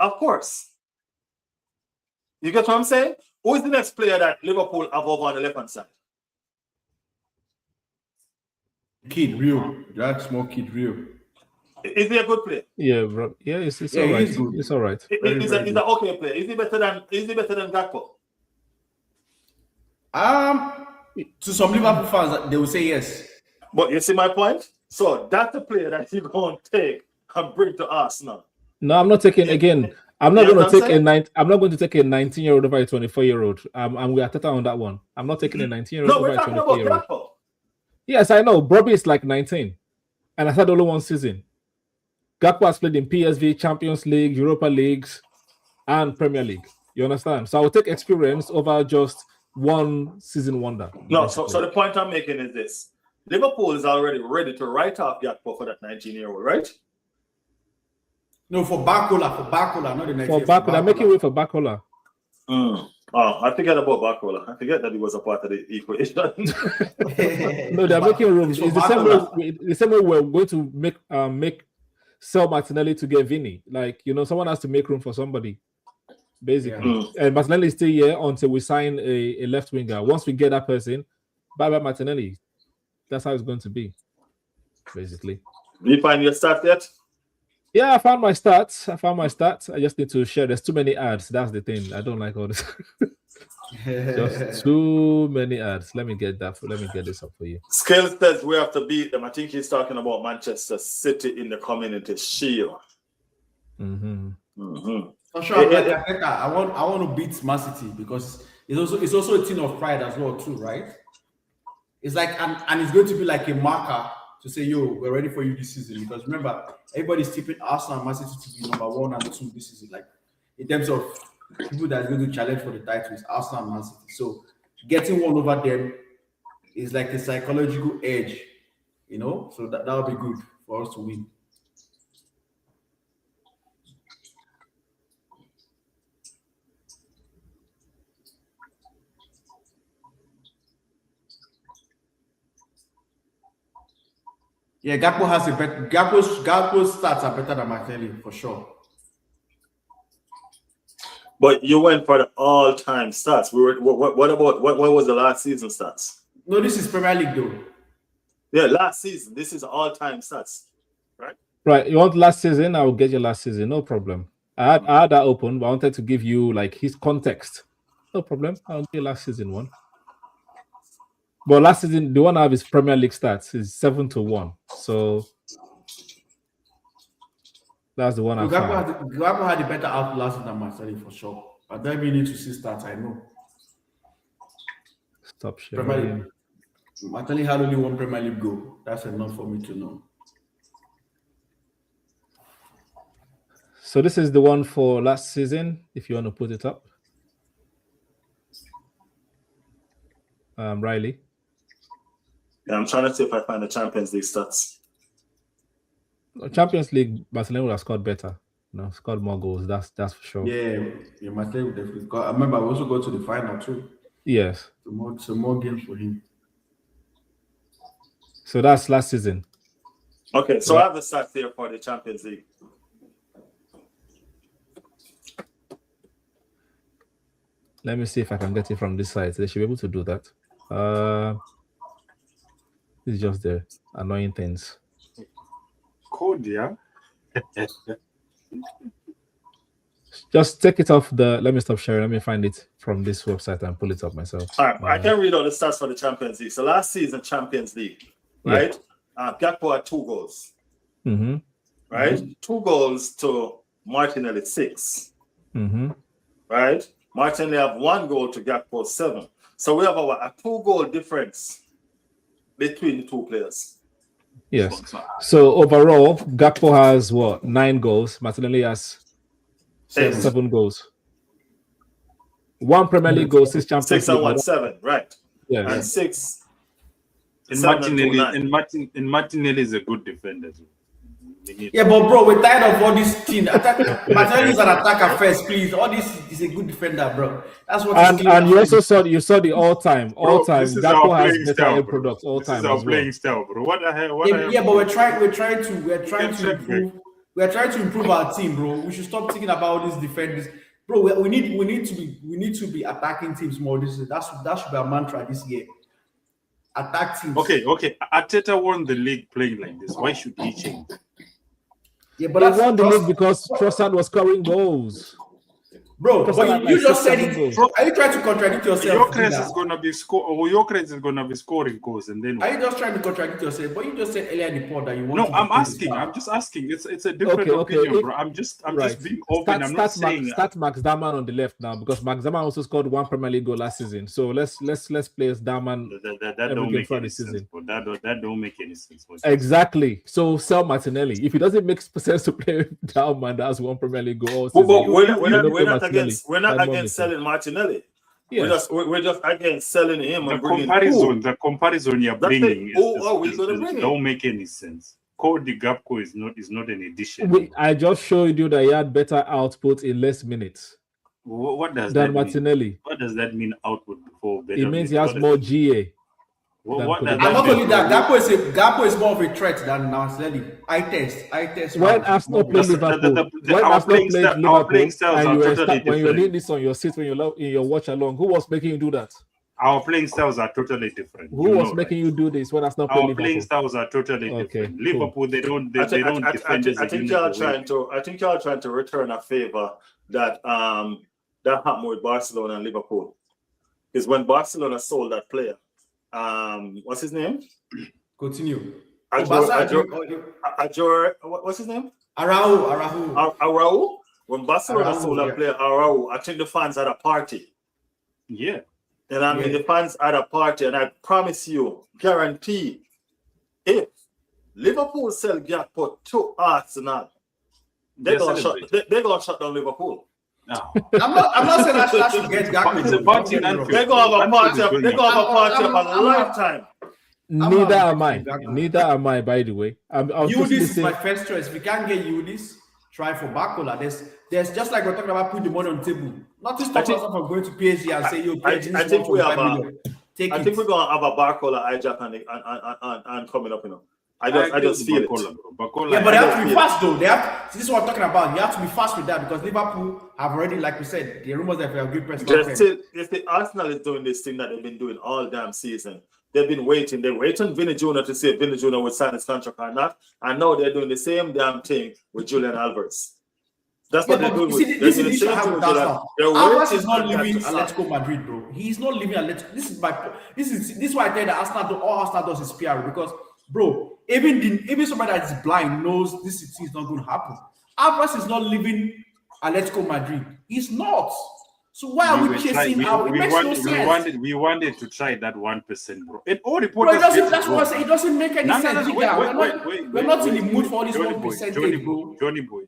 Of course. You get what I'm saying? Who is the next player that Liverpool have over on the left-hand side? Kid Real. That small Kid Real. Is he a good player? Yeah, bro. Yeah, it's all right. It's all right. He's an okay player. Is he better than Gakpo? To some Liverpool fans, they will say yes. But you see my point? So that's the player that you're going to take and bring to Arsenal. No, I'm not taking again. I'm not going to take I'm not going to take a 19-year-old over a 24-year-old. We are on that one. I'm not taking a 19-year-old over a 24-year-old. Yes, I know. Bobby is like 19, and I had only 1 season. Gakpo has played in PSV, Champions League, Europa Leagues, and Premier League. You understand? So I will take experience over just 1 season wonder. No, so the point I'm making is this. Liverpool is already ready to write off Gakpo for that 19-year-old, right? No, for Bakola, not the 19-year-old. For Bakola, I'm making way for Bakola. Oh, I forget about Bakola. I forget that he was a part of the equation. No, they're making room. It's the same way we're going to make sell Martinelli to get Vinny. Like, someone has to make room for somebody, basically. Yeah. And Martinelli is still here until we sign a left winger. Once we get that person, bye Martinelli. That's how it's going to be, basically. Do you find your start yet? Yeah, I found my stats. I just need to share. There's too many ads. That's the thing. I don't like all this. Just too many ads. Let me get this up for you. Scale says we have to beat them. I think he's talking about Manchester City in the Community Shield. For sure, I want to beat Man City because it's also a thing of pride as well, too, right? It's like and it's going to be like a marker to say, yo, we're ready for you this season. Because remember, everybody's tipping Arsenal and Man City to be number 1 and 2 this season. Like in terms of people that are going to challenge for the title is Arsenal and Man City. So getting one over them is like a psychological edge, So that would be good for us to win. Yeah, Gakpo's stats are better than Martinelli for sure. But you went for the all-time stats. What was the last season stats? No, this is Premier League though. Yeah, last season. This is all-time stats, right? Right. You want last season? I will get you last season. No problem. I had that open, but I wanted to give you like his context. No problem. I'll get last season one. But last season, the one I have is Premier League stats is 7-1. So that's the one I found. Gakpo had a better output last season than Martinelli for sure. But then we need to see stats. I know. Stop sharing. Martinelli had only 1 Premier League goal. That's enough for me to know. So this is the one for last season. If you want to put it up, Riley. Yeah, I'm trying to see if I find the Champions League stats. Champions League, Barcelona would have scored better. Scored more goals. That's for sure. Yeah, Martinelli would definitely score. I remember we also got to the final too. Yes. Some more games for him. So that's last season. Okay, so I have the stats here for the Champions League. Let me see if I can get it from this side. They should be able to do that. It's just the annoying things. Code, yeah. Just take it off the. Let me stop sharing. Let me find it from this website and pull it up myself. All right, I can read out the stats for the Champions League. So last season, Champions League, right? Yeah. Gakpo had 2 goals. Right? 2 goals to Martinelli 6. Right? Martinelli have 1 goal to Gakpo 7. So we have a 2-goal difference between the 2 players. Yes. So overall, Gakpo has 9 goals. Martinelli has 7 goals. 1 Premier League goal, 6 Champions League. 6 and 1, 7, right? Yeah. And 6. And Martinelli is a good defender. Yeah, but bro, we're tired of all this thing. Martinelli is an attacker first, please. All this is a good defender, bro. That's what. And you also saw the all-time. Gakpo has better end products all time. This is our playing style, bro. What the hell? But we're trying to improve our team, bro. We should stop thinking about these defenders, bro. We need to be attacking teams more. That should be our mantra this year. Attack teams. Okay. Arteta won the league playing like this. Why should he change? Yeah, but he won the league because Trossard was scoring goals. Bro, but you just said it. Bro, are you trying to contradict yourself? Gyökeres is gonna be scoring goals, and then are you just trying to contradict yourself? But you just said earlier in the pod that you want. No, I'm just asking. It's a different opinion, bro. I'm just being open. I'm not saying. Start Max Daman on the left now because Max Daman also scored 1 Premier League goal last season. So let's place Daman. That don't make any sense. That don't make any sense. Exactly. So sell Martinelli. If it doesn't make sense to play Daman, that's 1 Premier League goal. We're not against selling Martinelli. Yes. We're just against selling him. The comparison you're bringing don't make any sense. Cody Gakpo is not an addition. I just showed you that he had better output in less minutes. What does than that Martinelli? Mean? What does that mean? Output before better? It means he has more GA. What And not only that, Gakpo is more of a threat than Martinelli. I test. When Arsenal played Liverpool, when Arsenal played Liverpool, and you were when you were doing this on your seat, when you in your watch along, who was making you do that? Our playing styles are totally different. Who was making you do this when Arsenal played Liverpool? Our playing styles are totally different. Liverpool, they don't defend. I think y'all trying to return a favor that happened with Barcelona and Liverpool. Because when Barcelona sold that player, what's his name? Continue. What's his name? Araujo. When Barcelona sold that player, Araujo, I think the fans had a party. Yeah. And I mean, the fans had a party, and I promise you, guarantee, if Liverpool sell Gakpo to Arsenal, they're gonna shut down Liverpool. No. I'm not saying that should get Gakpo. It's a party. They're gonna have a party. They're gonna have a party of a lifetime. Neither am I. Neither am I. By the way, Udis is my first choice. If we can't get Udis, try for Barcola. There's just like we're talking about putting the money on the table. Nothing stops us from going to PSG and say, "Yo, PSG I think we have I think we're gonna have a Barcola hijack and coming up. I just feel it. Barcola, yeah, but they have to be fast though. This is what I'm talking about. You have to be fast with that because Liverpool have already, like we said, the rumors that we have good press. If the Arsenal is doing this thing that they've been doing all damn season, they've been waiting. They're waiting Vinny Jr. to see if Vinny Jr. would sign his contract or not. And now they're doing the same damn thing with Julian Alvarez. That's what they're doing. This is the issue I have with Arsenal. Alvarez is not leaving Atletico Madrid, bro. He's not leaving Atletico. This is why I tell you that all Arsenal does is PR because, bro, even somebody that is blind knows this is not going to happen. Alvarez is not leaving Atletico Madrid. He's not. So why are we chasing out? It makes no sense. We wanted to try that 1%, bro. And all Bro, reporters. that's what I say. It doesn't make any sense. We're not in the mood for all this 1%.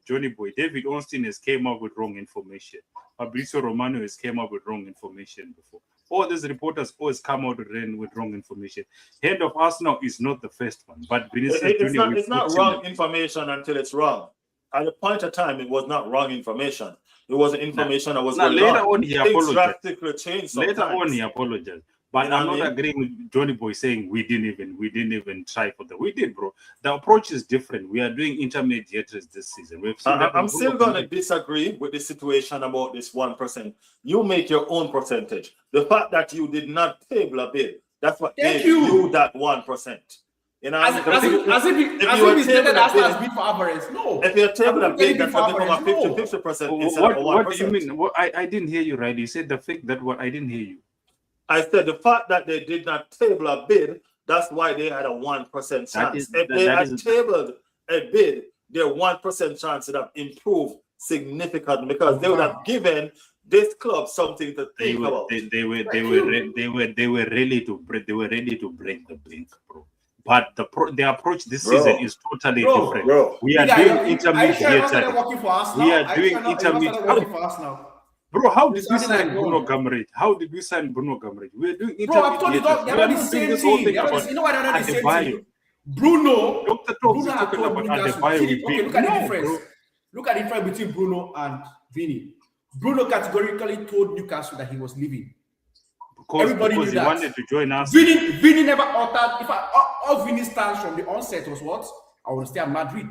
Johnny boy. David Ornstein has came up with wrong information. Fabrizio Romano has came up with wrong information before. All these reporters always come out with wrong information. Head of Arsenal is not the first one, but it's not wrong information until it's wrong. At the point of time, it was not wrong information. It was information that was later on. He apologized. Later on, he apologized. But I'm not agreeing with Johnny Boy saying we didn't even try for that. We did, bro. The approach is different. We are doing intermediaries this season. I'm still gonna disagree with the situation about this 1%. You make your own percentage. The fact that you did not table a bid, that's what gave you that 1%. You know, as if he's taking Arsenal's bid for Alvarez. No. If you're taking a bid, that's going to become a 50% instead of 1%. What do you mean? I didn't hear you right. You said the fact that I didn't hear you. I said the fact that they did not table a bid, that's why they had a 1% chance. If they had tabled a bid, their 1% chance would have improved significantly because they would have given this club something to think about. They were ready to break the bank, bro. But the approach this season is totally different. Bro. We are doing intermediate. We are doing intermediate. Bro, how did we sign Bruno Gamrich? We're doing intermediate. Bro, I've told you, they're not the same thing. You know why they're not the same thing? Bruno. Dr. Talks is talking about Adebayo. Okay, look at the difference. Look at the difference between Bruno and Vini. Bruno categorically told Newcastle that he was leaving. Everybody knew he that. Wanted to join us. Vini never altered. All Vini stance from the onset was what? I want to stay at Madrid.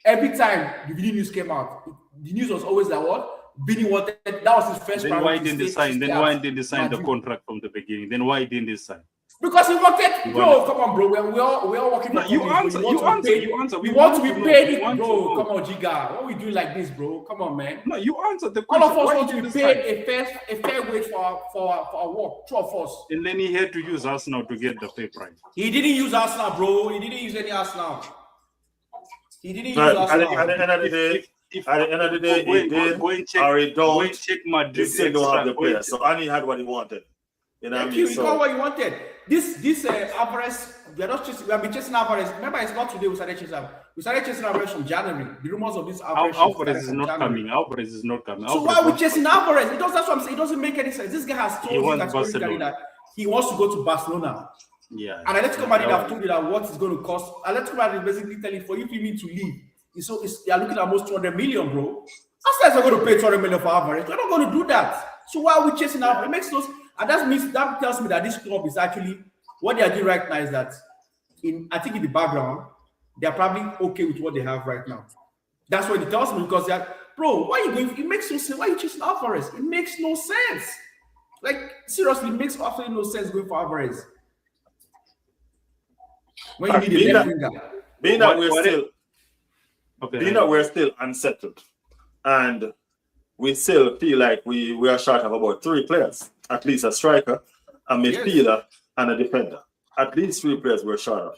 Every time the Vini news came out, the news was always that what? Vini wanted, that was his first priority. Why didn't they sign the contract from the beginning? Then why didn't they sign? Because he wanted, bro. Come on, bro. We're all working. No, you answer. We want to be paid, bro. Come on, Giga. What are we doing like this, bro? Come on, man. No, you answer the question. All of us want to be paid a fair wage for our work. Two of us. And then he had to use Arsenal to get the fair price. He didn't use Arsenal, bro. He didn't use any Arsenal. He didn't use Arsenal. At the end of the day, he did. Or he don't. Go and check Madrid. He still don't have the player. So Annie had what he wanted. You know what I mean? He got what he wanted. This Alvarez, we have been chasing Alvarez. Remember, it's not today we started chasing Alvarez. We started chasing Alvarez from January. The rumors of this Alvarez is not coming. Alvarez is not coming. So why are we chasing Alvarez? That's what I'm saying. It doesn't make any sense. This guy has told that he wants to go to Barcelona. Yeah. And Atletico Madrid have told you that what it's going to cost. Atletico Madrid basically telling for you to leave. So they are looking at almost 200 million, bro. Arsenal are going to pay 200 million for Alvarez. We're not going to do that. So why are we chasing Alvarez? It makes no sense. And that tells me that this club is actually what they are doing right now is that I think in the background, they're probably okay with what they have right now. That's what it tells me, because they're, bro, why are you going? It makes no sense. Why are you chasing Alvarez? It makes no sense. Like, seriously, it makes absolutely no sense going for Alvarez. When you need a left winger. Being that we're still unsettled, and we still feel like we are short of about 3 players, at least a striker, a midfielder, and a defender. At least 3 players we're short of.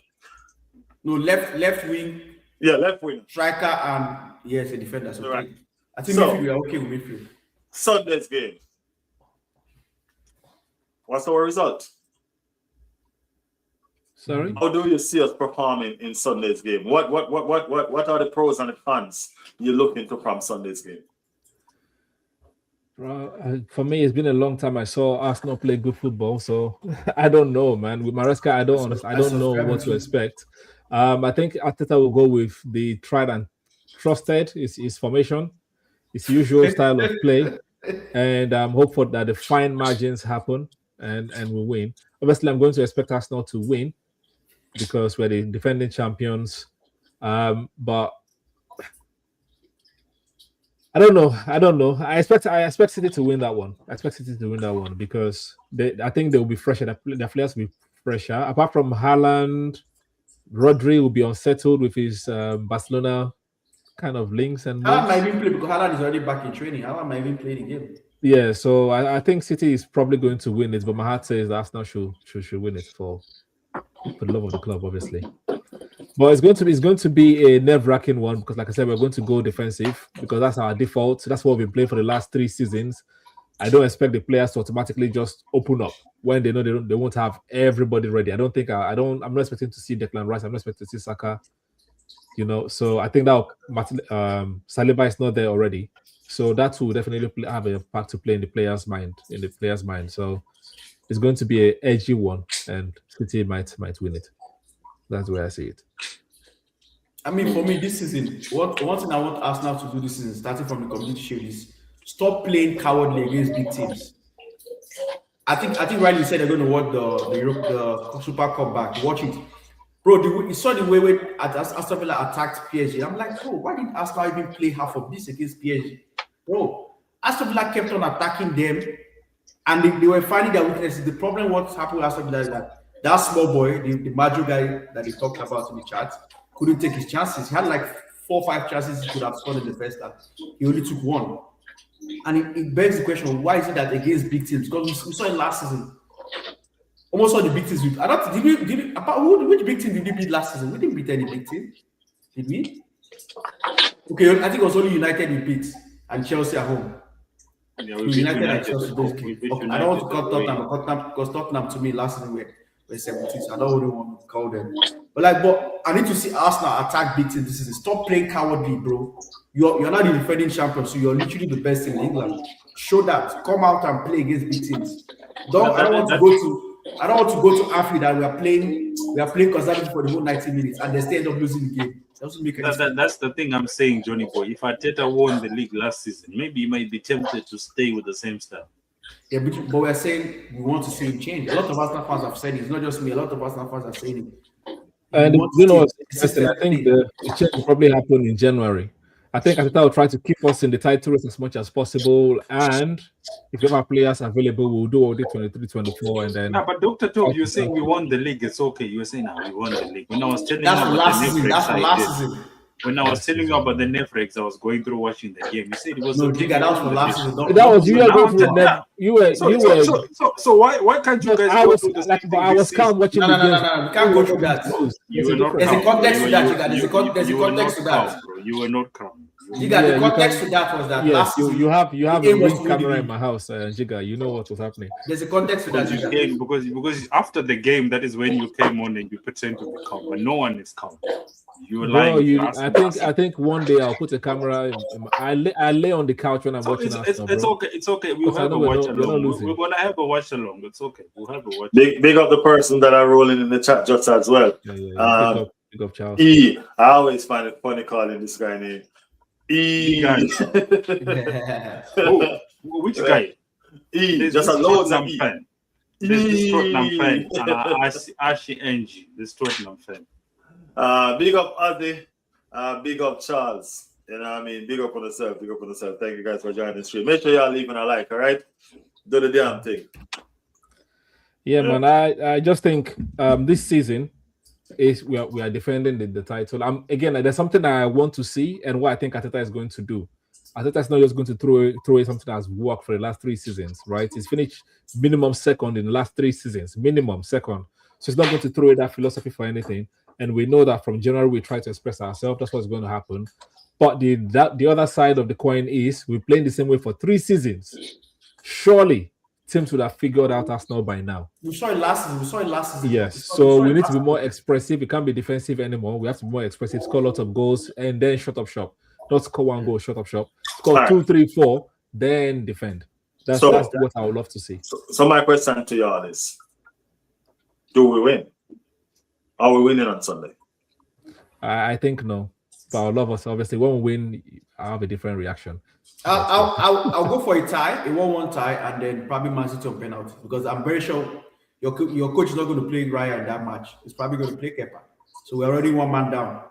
No, left wing. Yeah, left wing. Striker and a defender. So right. I think midfield, we are okay with midfield. Sunday's game. What's our result? Sorry? How do you see us performing in Sunday's game? What are the pros and the cons you're looking to from Sunday's game? For me, it's been a long time I saw Arsenal play good football, so I don't know, man. With Maresca, I don't know what to expect. I think Arteta will go with the tried and trusted his formation, his usual style of play, and hope for that the fine margins happen and we win. Obviously, I'm going to expect Arsenal to win because we're the defending champions, but I don't know. I expect City to win that one. Because I think they will be fresher. The players will be fresher. Apart from Haaland, Rodri will be unsettled with his Barcelona kind of links and. Haaland might even play because Haaland is already back in training. Haaland might even play the game. Yeah, so I think City is probably going to win it, but my heart says Arsenal should win it for the love of the club, obviously. But it's going to be a nerve-wracking one because, like I said, we're going to go defensive because that's our default. That's what we've played for the last 3 seasons. I don't expect the players to automatically just open up when they know they won't have everybody ready. I'm not expecting to see Declan Rice. I'm not expecting to see Saka. So I think that Saliba is not there already. So that will definitely have a part to play in the player's mind. So it's going to be an edgy one, and City might win it. That's where I see it. I mean, for me, this season, one thing I want Arsenal to do this season, starting from the Community Shield, is stop playing cowardly against big teams. I think Riley said they're going to watch the Super Cup back. Watch it, bro. You saw the way Aston Villa attacked PSG. I'm like, bro, why didn't Arsenal even play half of this against PSG? Bro, Aston Villa kept on attacking them, and they were finding their weaknesses. The problem, what happened with Aston Villa is that small boy, the Majo guy that they talked about in the chat, couldn't take his chances. He had like 4 or 5 chances he could have scored in the first half. He only took 1. And it begs the question, why is it that against big teams? Because we saw it last season. Almost all the big teams. Which big team did we beat last season? We didn't beat any big team. Did we? Okay, I think it was only United we beat and Chelsea at home. Yeah, United and Chelsea basically. Okay, I don't want to call Tottenham because Tottenham to me last season were 17. So I don't really want to call them. But I need to see Arsenal attack big teams this season. Stop playing cowardly, bro. You're not the defending champion, so you're literally the best in England. Show that. Come out and play against big teams. I don't want to go to Anfield that we are playing conservative for the whole 90 minutes and they still end up losing the game. That's the thing I'm saying, Johnny boy. If Arteta won the league last season, maybe he might be tempted to stay with the same style. Yeah, but we're saying we want to see him change. A lot of Arsenal fans have said it. It's not just me. A lot of Arsenal fans are saying it. And what's interesting, I think the change will probably happen in January. I think Arteta will try to keep us in the title race as much as possible, and if you have our players available, we'll do all the 23-24, and then. No, but Dr. Tob, you're saying we won the league. It's okay. You're saying we won the league. When I was telling you about the last season. When I was telling you about the Netflix, I was going through watching the game. You said it was okay. That was for last season. That was you going through the net. You were. So why can't you guys go through this? I was calm watching. No. We can't go through that. You were not. There's a context to that. There's a context to that. You were not calm. Jiga, the context to that was that yes, you have a ring camera in my house, Jiga. You know what was happening. There's a context to that. Because after the game, that is when you came on and you pretend to be calm, but no one is calm. You were lying. I think one day I'll put a camera. I lay on the couch when I'm watching. It's okay. It's okay. We'll have a watch along. We're gonna have a watch along. It's okay. We'll have a watch. Big up the person that are rolling in the chat just as well. Yeah. Big up Charles. I always find it funny calling this guy name. Which guy? Just a loads of fan. This Tottenham fan, and Ashi Angie, this Tottenham fan. Big up Adi, big up Charles. You know what I mean? Big up on yourself, big up on yourself. Thank you guys for joining the stream. Make sure y'all leaving a like, all right? Do the damn thing. Yeah, man. I just think this season is we are defending the title. Again, there's something I want to see and what I think Arteta is going to do. Arteta is not just going to throw in something that's worked for the last 3 seasons, right? He's finished minimum second in the last 3 seasons, minimum second. So he's not going to throw in that philosophy for anything. And we know that from January we try to express ourselves. That's what's going to happen. But the other side of the coin is we're playing the same way for 3 seasons. Surely teams would have figured out Arsenal by now. We saw it last season. Yes. So we need to be more expressive. It can't be defensive anymore. We have to be more expressive, score lots of goals, and then shut up shop. Not score 1 goal, shut up shop. Score 2, 3, 4, then defend. That's what I would love to see. So my question to y'all is, do we win? Are we winning on Sunday? I think no. But I would love us, obviously. When we win, I'll have a different reaction. I'll go for a tie, a 1-1 tie, and then probably Man City on penalty, because I'm very sure your coach is not going to play Raya in that match. He's probably going to play Kepa. So we're already 1 man down.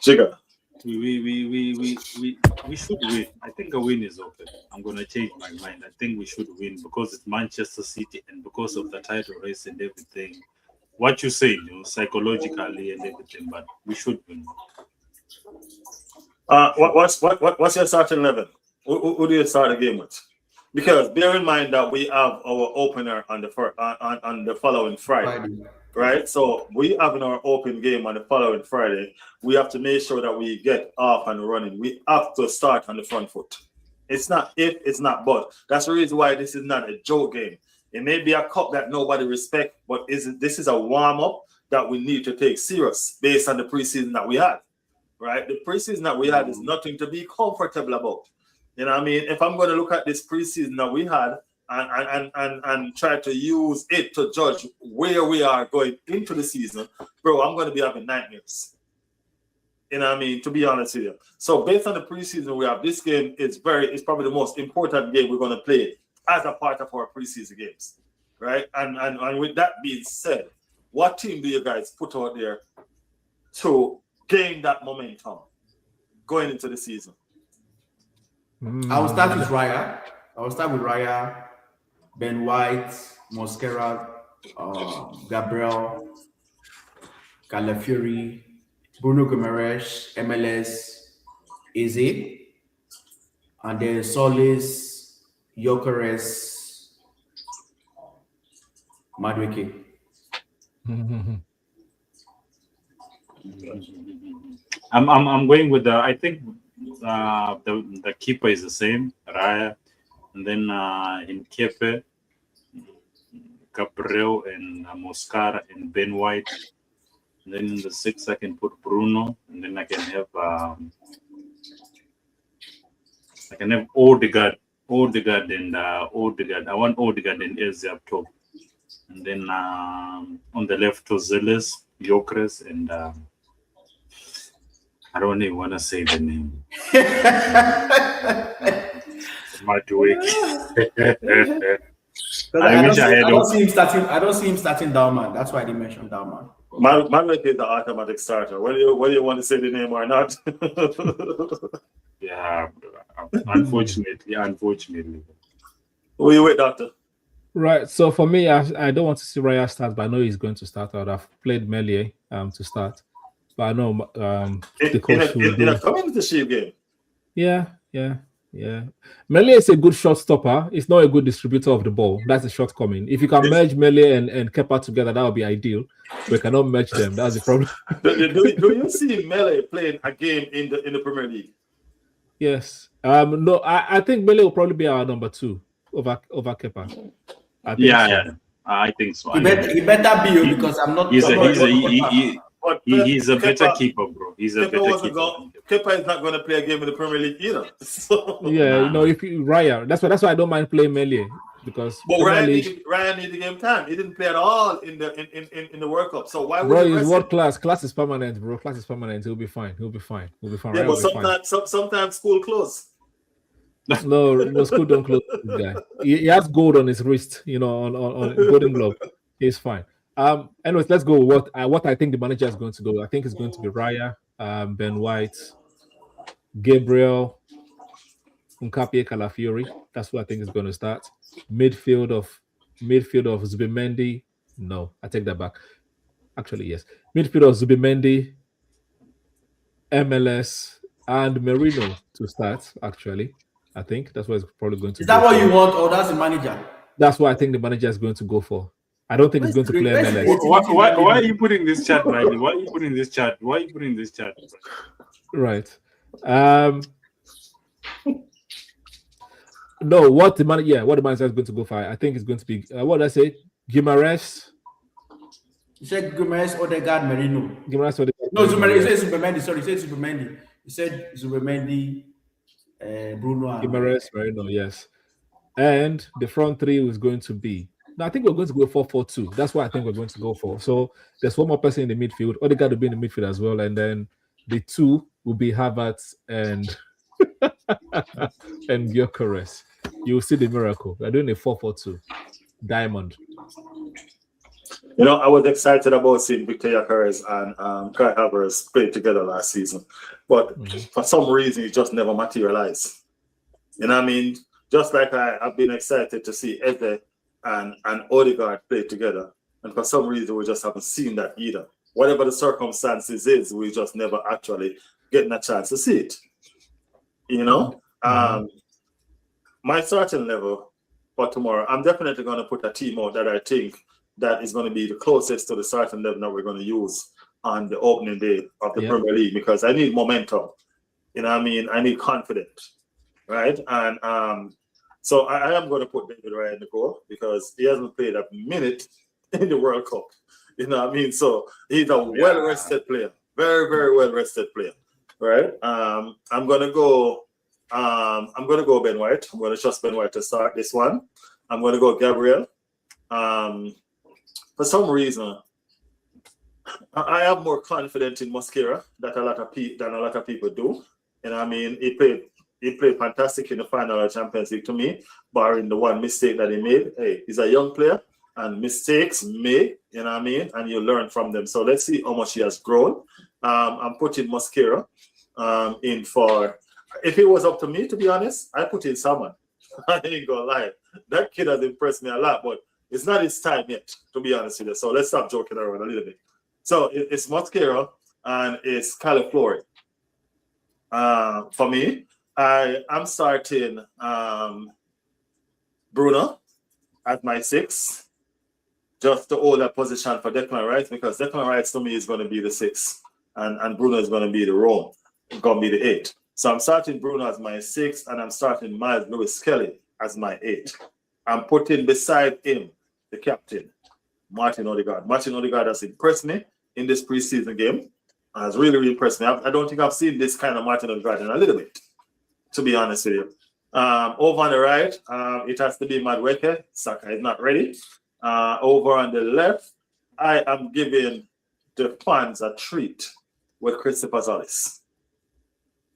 Chica. We should win. I think a win is open. I'm gonna change my mind. I think we should win because it's Manchester City and because of the title race and everything. What you say, psychologically and everything, but we should win. What's your starting 11? Who do you start the game with? Because bear in mind that we have our opener on the following Friday. Right, so we have in our open game on the following Friday. We have to make sure that we get off and running. We have to start on the front foot. It's not if, it's not but. That's the reason why this is not a joke game. It may be a cup that nobody respects, but this is a warm up that we need to take serious based on the preseason that we had. Right, the preseason that we had is nothing to be comfortable about. You know what I mean? If I'm going to look at this preseason that we had and try to use it to judge where we are going into the season, bro, I'm going to be having nightmares. You know what I mean? To be honest with you. So based on the preseason we have, this game is probably the most important game we're going to play as a part of our preseason games. Right? And with that being said, what team do you guys put out there to gain that momentum going into the season? I will start with Raya. Ben White, Mosquera, Gabriel, Calafiori, Bruno Guimaraes, MLS, Eze, and then Solis, Gyökeres, Madueke. I'm going with I think the keeper is the same, Raya, and then in Kepe, Gabriel and Moscara and Ben White. And then in the 6 I can put Bruno, and then I can have Odegaard and Odegaard. I want Odegaard and Eze up top, and then on the left Tozeles, Gyökeres, and I don't even want to say the name. I don't see him starting Dauman. That's why I didn't mention Dauman. Madueke is the automatic starter. Whether you want to say the name or not. Yeah, unfortunately. Who you with, Doctor? Right. So for me, I don't want to see Raya start, but I know he's going to start. I would have played Melie to start. But I know the coach in a Community Shield game. Yeah. Melie is a good shot stopper. It's not a good distributor of the ball. That's a shortcoming. If you can merge Melie and Kepa together, that would be ideal. We cannot merge them. That's the problem. do you see Melie playing a game in the Premier League? Yes. No, I think Melie will probably be our number 2 over Kepa. I think so. He better be, because I'm not. He's a better keeper, bro. He's a better keeper. Kepa is not going to play a game in the Premier League either. So. Yeah, if you Raya, that's why I don't mind playing Melie, because. But Ryan needs the game time. He didn't play at all in the World Cup. So why would Roy is world class? Class is permanent, bro. Class is permanent. He'll be fine. Yeah, but sometimes school close. No, school don't close this guy. He has gold on his wrist, on golden glove. He's fine. Anyways, let's go. What I think the manager is going to go. I think it's going to be Raya, Ben White, Gabriel, Nkapie Calafiori. That's what I think is going to start. Midfield of Zubimendi. No, I take that back. Actually, yes. Midfield of Zubimendi, MLS, and Merino to start. Actually, I think that's what it's probably going to. Is that what you want, or that's the manager? That's what I think the manager is going to go for. I don't think it's going to play MLS. Why are you putting this chat, Riley? Why are you putting this chat? Right. No, what the manager is going to go for? I think it's going to be what did I say? Guimaraes. You said Guimaraes, Odegaard, Merino. Guimaraes, Odegaard. No, Zubimendi. He said Zubimendi. Sorry, he said Zubimendi. He said Zubimendi, Bruno, and Guimaraes, Merino. Yes. And the front three is going to be. No, I think we're going to go 4-4-2. That's what I think we're going to go for. So there's one more person in the midfield. Odegaard will be in the midfield as well, and then the two will be Havertz and and Gyökeres. You'll see the miracle. We're doing a 4-4-2. Diamond. I was excited about seeing Victor Gyökeres and Kai Havertz play together last season, but for some reason it just never materialized. You know what I mean? Just like I've been excited to see Eze and Odegaard play together, and for some reason we just haven't seen that either. Whatever the circumstances is, we just never actually getting a chance to see it. My starting level for tomorrow, I'm definitely going to put a team out that I think that is going to be the closest to the starting level that we're going to use on the opening day of the Premier League, because I need momentum. You know what I mean? I need confidence, right? And so I am going to put David Raya in the goal because he hasn't played a minute in the World Cup. You know what I mean? So he's a well-rested player, very, very well-rested player, right? I'm going to go Ben White. I'm going to trust Ben White to start this one. I'm going to go Gabriel. For some reason, I have more confidence in Mosquera than a lot of people do. You know what I mean? He played fantastic in the final of Champions League to me, barring the one mistake that he made. Hey, he's a young player, and mistakes made, you know what I mean? And you learn from them. So let's see how much he has grown. I'm putting Mosquera in for, if it was up to me, to be honest, I put in someone. I ain't gonna lie. That kid has impressed me a lot, but it's not his time yet, to be honest with you. So let's stop joking around a little bit. So it's Mosquera and it's Calafiori. For me, I'm starting Bruno at my 6, just to hold that position for Declan Rice, because Declan Rice to me is going to be the 6, and Bruno is going to be the Rome, going to be the 8. So I'm starting Bruno as my 6, and I'm starting Miles Lewis Kelly as my 8. I'm putting beside him the captain, Martin Odegaard. Martin Odegaard has impressed me in this preseason game. Has really, really impressed me. I don't think I've seen this kind of Martin Odegaard in a little bit, to be honest with you. Over on the right, it has to be Madueke. Saka is not ready. Over on the left, I am giving the fans a treat with Christopher Zollis.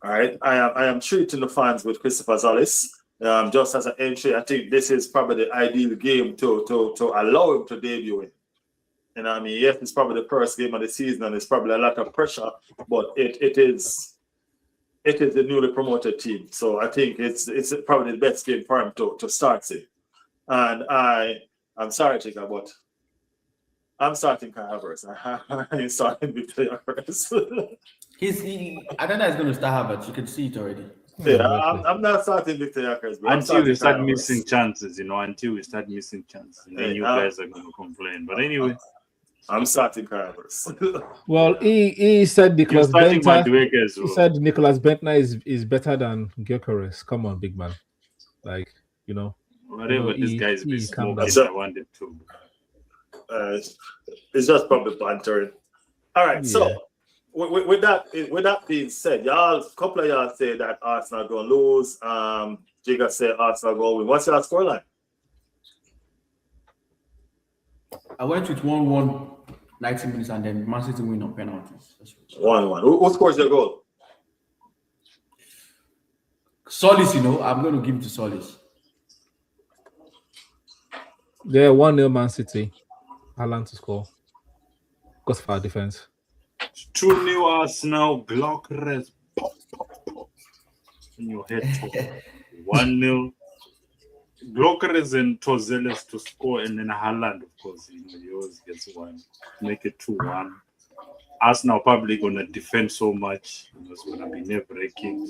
All right, I am treating the fans with Christopher Zollis. Just as an entry, I think this is probably the ideal game to allow him to debut in. And I mean, yes, it's probably the first game of the season, and it's probably a lot of pressure, but it is the newly promoted team. So I think it's probably the best game for him to start it. And I'm sorry, Chica, but I'm starting Kai Havertz. I ain't starting Victor Gyökeres. I don't know he's going to start Havertz. You can see it already. Yeah, I'm not starting Victor Gyökeres. Until we start missing chances, and then you guys are going to complain. But anyway, I'm starting Kai Havertz. Well, he said Nicholas Bentner. Well. He said Nicholas Bentner is better than Gyökeres. Come on, big man. Like, whatever this guy's been smoking, I wanted to. It's just probably bantering. All right, so with that being said, a couple of y'all say that Arsenal going to lose. Jigga say Arsenal going to win. What's your scoreline? I went with 1-1, 90 minutes, and then Man City win on penalties. 1-1. Who scores your goal? Solis, I'm going to give it to Solis. Yeah, 1-0 Man City. Haaland to score. Because of our defense. 2-0 Arsenal. Glockres. Pop, pop, pop. In your head. 1-0. Glockres and Tozeles to score, and then Haaland, of course, he always gets one. Make it 2-1. Arsenal probably gonna defend so much. It's gonna be nerve-wracking.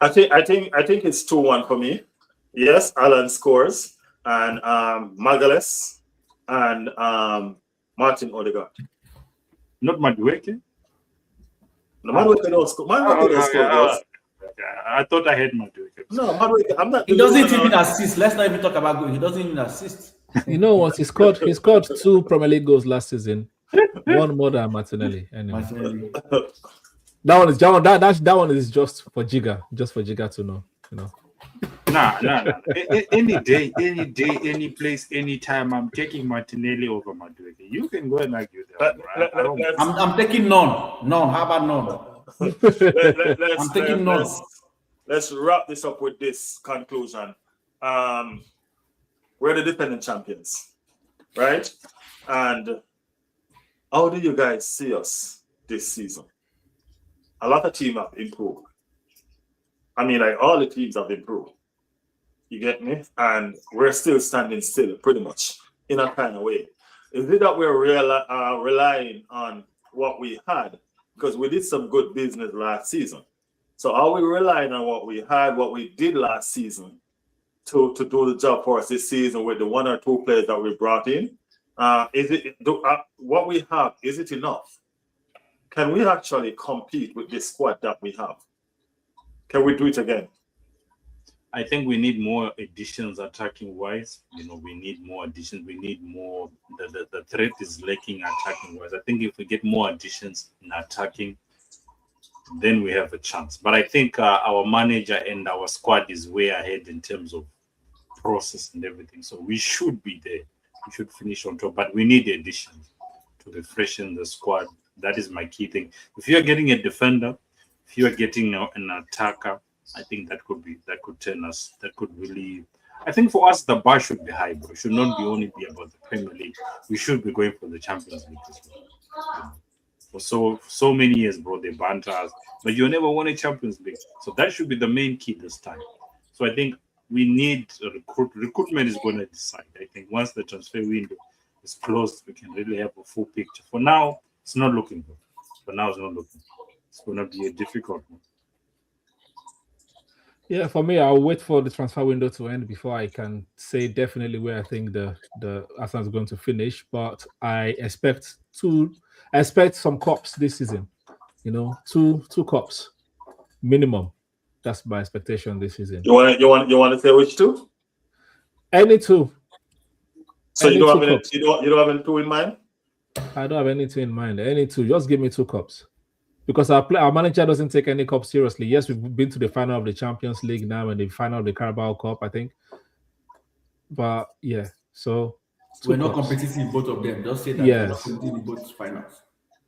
I think it's 2-1 for me. Yes, Alan scores, and Magalhaes and Martin Odegaard. Not Madueke? No, Madueke don't score. Madueke don't score goals. I thought I had Madueke. No, Madueke, I'm not. He doesn't even assist. Let's not even talk about goal. He doesn't even assist. You know what? He scored 2 Premier League goals last season. One more than Martinelli. Anyway. That one is just for Jigga to know. Nah. Any day, any place, anytime, I'm taking Martinelli over Madueke. You can go and argue that. I'm taking none. None. How about none? I'm taking none. Let's wrap this up with this conclusion. We're the defending champions, right? And how do you guys see us this season? A lot of teams have improved. I mean, like all the teams have improved. You get me? And we're still standing still, pretty much, in a kind of way. Is it that we're relying on what we had? Because we did some good business last season. So are we relying on what we had, what we did last season, to do the job for us this season with the 1 or 2 players that we brought in? What we have, is it enough? Can we actually compete with this squad that we have? Can we do it again? I think we need more additions attacking wise. We need more additions. We need more. The threat is lacking attacking wise. I think if we get more additions in attacking, then we have a chance. But I think our manager and our squad is way ahead in terms of process and everything. So we should be there. We should finish on top. But we need additions to refreshen the squad. That is my key thing. If you are getting a defender, if you are getting an attacker, I think that could turn us. That could really. I think for us the bar should be high, bro. It should not only be about the Premier League. We should be going for the Champions League as well. For so many years, bro, they banter us, but you never won a Champions League. So that should be the main key this time. So I think we need recruitment is going to decide. I think once the transfer window is closed, we can really have a full picture. For now, it's not looking good. It's going to be a difficult one. Yeah, for me, I'll wait for the transfer window to end before I can say definitely where I think the Arsenal is going to finish. But I expect some cups this season. 2 cups minimum. That's my expectation this season. You want to say which 2? Any 2. So you don't have any 2 in mind? I don't have anything in mind. Any 2. Just give me 2 cups. Because our manager doesn't take any cup seriously. Yes, we've been to the final of the Champions League now and the final of the Carabao Cup, I think. But yeah, so we're not competitive in both of them. Just say that we're not competing in both finals.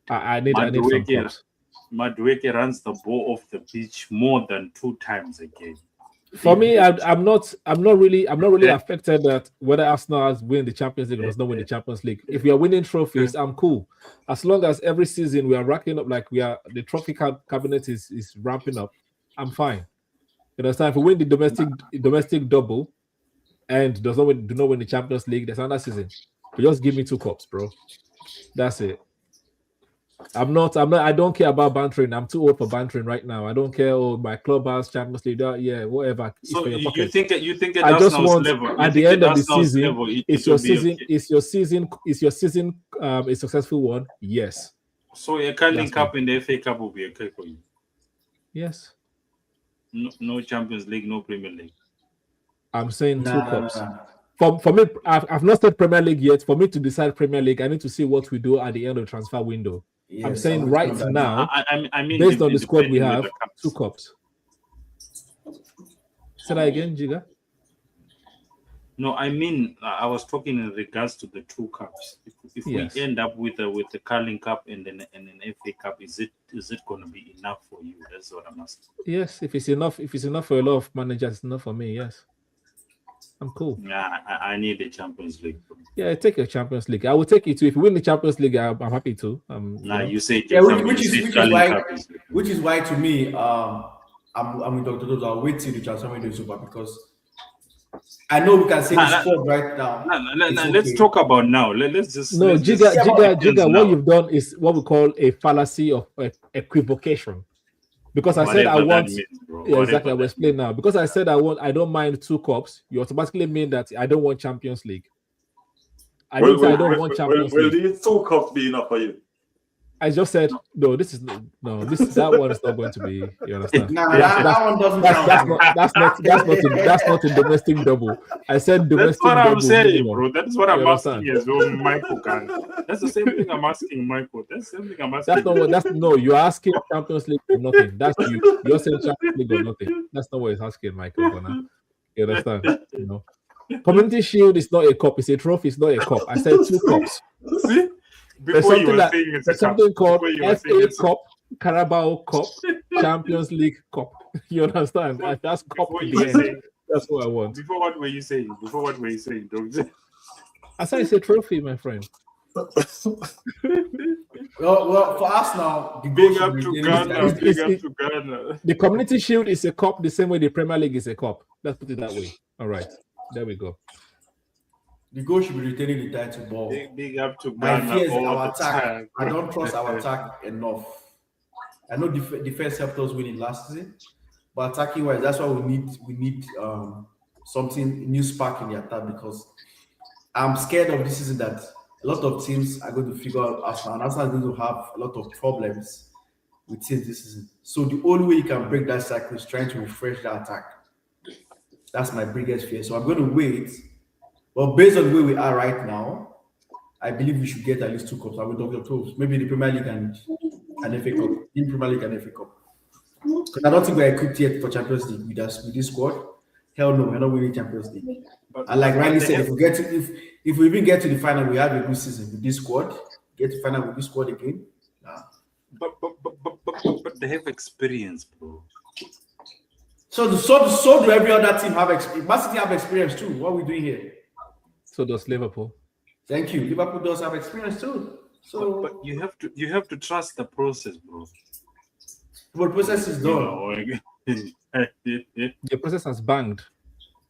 I need some cups. Madueke runs the ball off the pitch more than 2 times a game. For me, I'm not really affected that whether Arsenal has win the Champions League or does not win the Champions League. If we are winning trophies, I'm cool. As long as every season we are racking up, the trophy cabinet is ramping up, I'm fine. You understand? If we win the domestic double and do not win the Champions League, there's another season. But just give me 2 cups, bro. That's it. I don't care about bantering. I'm too old for bantering right now. I don't care. My club has Champions League. Yeah, whatever. So you think at I just want level, at the end of the season, is your season a successful one? Yes. So a Carling Cup in the FA Cup will be okay for you? Yes. No Champions League, no Premier League. I'm saying 2 cups. For me, I've not said Premier League yet. For me to decide Premier League, I need to see what we do at the end of the transfer window. Yes, I'm saying right now, I mean, based on the squad we have, 2 cups. Say that again, Jiga. No, I mean, I was talking in regards to the two cups. If Yes. we end up with the Carling Cup and then an FA Cup, is it going to be enough for you? That's what I'm asking. Yes, if it's enough for a lot of managers, it's enough for me. Yes, I'm cool. Yeah, I need the Champions League. Yeah, take a Champions League. I will take it too. If you win the Champions League, I'm happy to. You say which is why to me, I'm with Dr. Dozo. I'll wait till the transfer window is over because I know we can say the squad right now. Let's talk about now. Let's just Jiga. What you've done is what we call a fallacy of equivocation. Because I said I want, exactly. I will explain now. Because I said I don't mind 2 cups. You automatically mean that I don't want Champions League. I don't want Champions League. Will these 2 cups be enough for you? I just said that one is not going to be. You understand? That one doesn't count. That's not a domestic double. I said domestic double. That's what I'm saying, bro. That's what I'm asking as well, Michael. That's the same thing I'm asking, Michael. That's the same thing I'm asking. You're asking Champions League or nothing. That's you. You're saying Champions League or nothing. That's not what he's asking, Michael. You understand? Community Shield is not a cup. It's a trophy. It's not a cup. I said 2 cups. See? There's something called FA Cup, Carabao Cup, Champions League Cup. You understand? That's cup in the end. That's what I want. Before what were you saying? I said it's a trophy, my friend. Well, for us now, big up to Ghana. The Community Shield is a cup the same way the Premier League is a cup. Let's put it that way. All right. There we go. The goal should be retaining the title ball. Big up to My Ghana. fear is our attack. I don't trust our attack enough. I know defense helped us win it last season, but attacking wise, that's why we need something new spark in the attack because I'm scared of this season that a lot of teams are going to figure out Arsenal, and Arsenal is going to have a lot of problems with teams this season. So the only way you can break that cycle is trying to refresh that attack. That's my biggest fear. So I'm going to wait. But based on where we are right now, I believe we should get at least 2 cups. I will Dr. Toes. Maybe the Premier League and FA Cup. In Premier League and FA Cup. Because I don't think we're equipped yet for Champions League with this squad. Hell no, we're not winning Champions League. And like Riley said, if we even get to the final, we have a good season with this squad. Get to the final with this squad again. Nah. But they have experience, bro. So do every other team have experience. Man City have experience too. What are we doing here? So does Liverpool. Thank you. Liverpool does have experience too. So, but you have to trust the process, bro. But the process is done. The process has banged.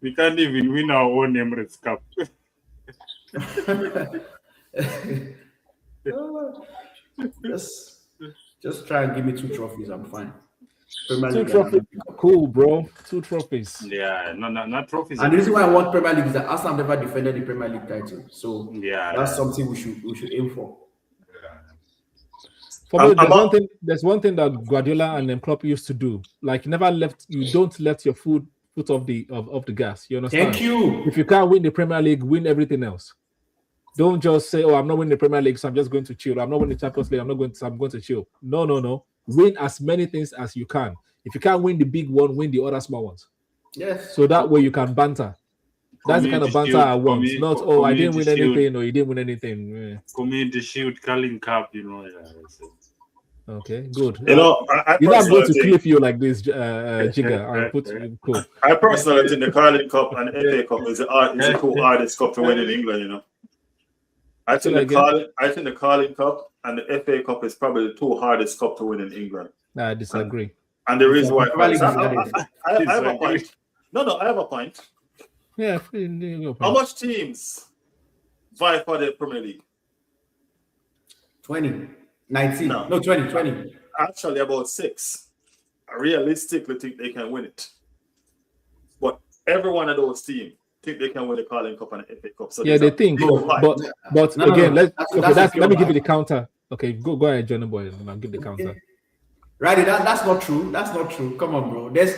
We can't even win our own Emirates Cup. Just try and give me 2 trophies. I'm fine. 2 trophies, cool, bro. 2 trophies. Yeah, not trophies. And the reason why I want Premier League is that Arsenal never defended the Premier League title, so that's something we should aim for. For me, there's one thing that Guardiola and Klopp used to do. Like, you don't let your foot off the gas. You understand? Thank you. If you can't win the Premier League, win everything else. Don't just say, "Oh, I'm not winning the Premier League, so I'm just going to chill. I'm not winning the Champions League, I'm going to chill." No. Win as many things as you can. If you can't win the big one, win the other small ones. Yes. So that way you can banter. That's the kind of banter I want. Not, I didn't win anything, or you didn't win anything. Yeah. Community Shield, Carling Cup, Okay, good. You're not going to clip you like this, Jigga. Cool. I personally think the Carling Cup and the FA Cup is the 2 hardest cup to win in England. I think the Carling Cup and the FA Cup is probably the 2 hardest cup to win in England. I disagree. And the reason why I have a point. No, I have a point. Yeah. How much teams vie for the Premier League? 20. 19. No, 20. Actually, about 6. I realistically think they can win it. But every one of those teams think they can win the Carling Cup and the FA Cup. So they think. But again, let me give you the counter. Okay, go ahead, Johnny Boy, and I'll give the counter. Right, that's not true. Come on, bro. There's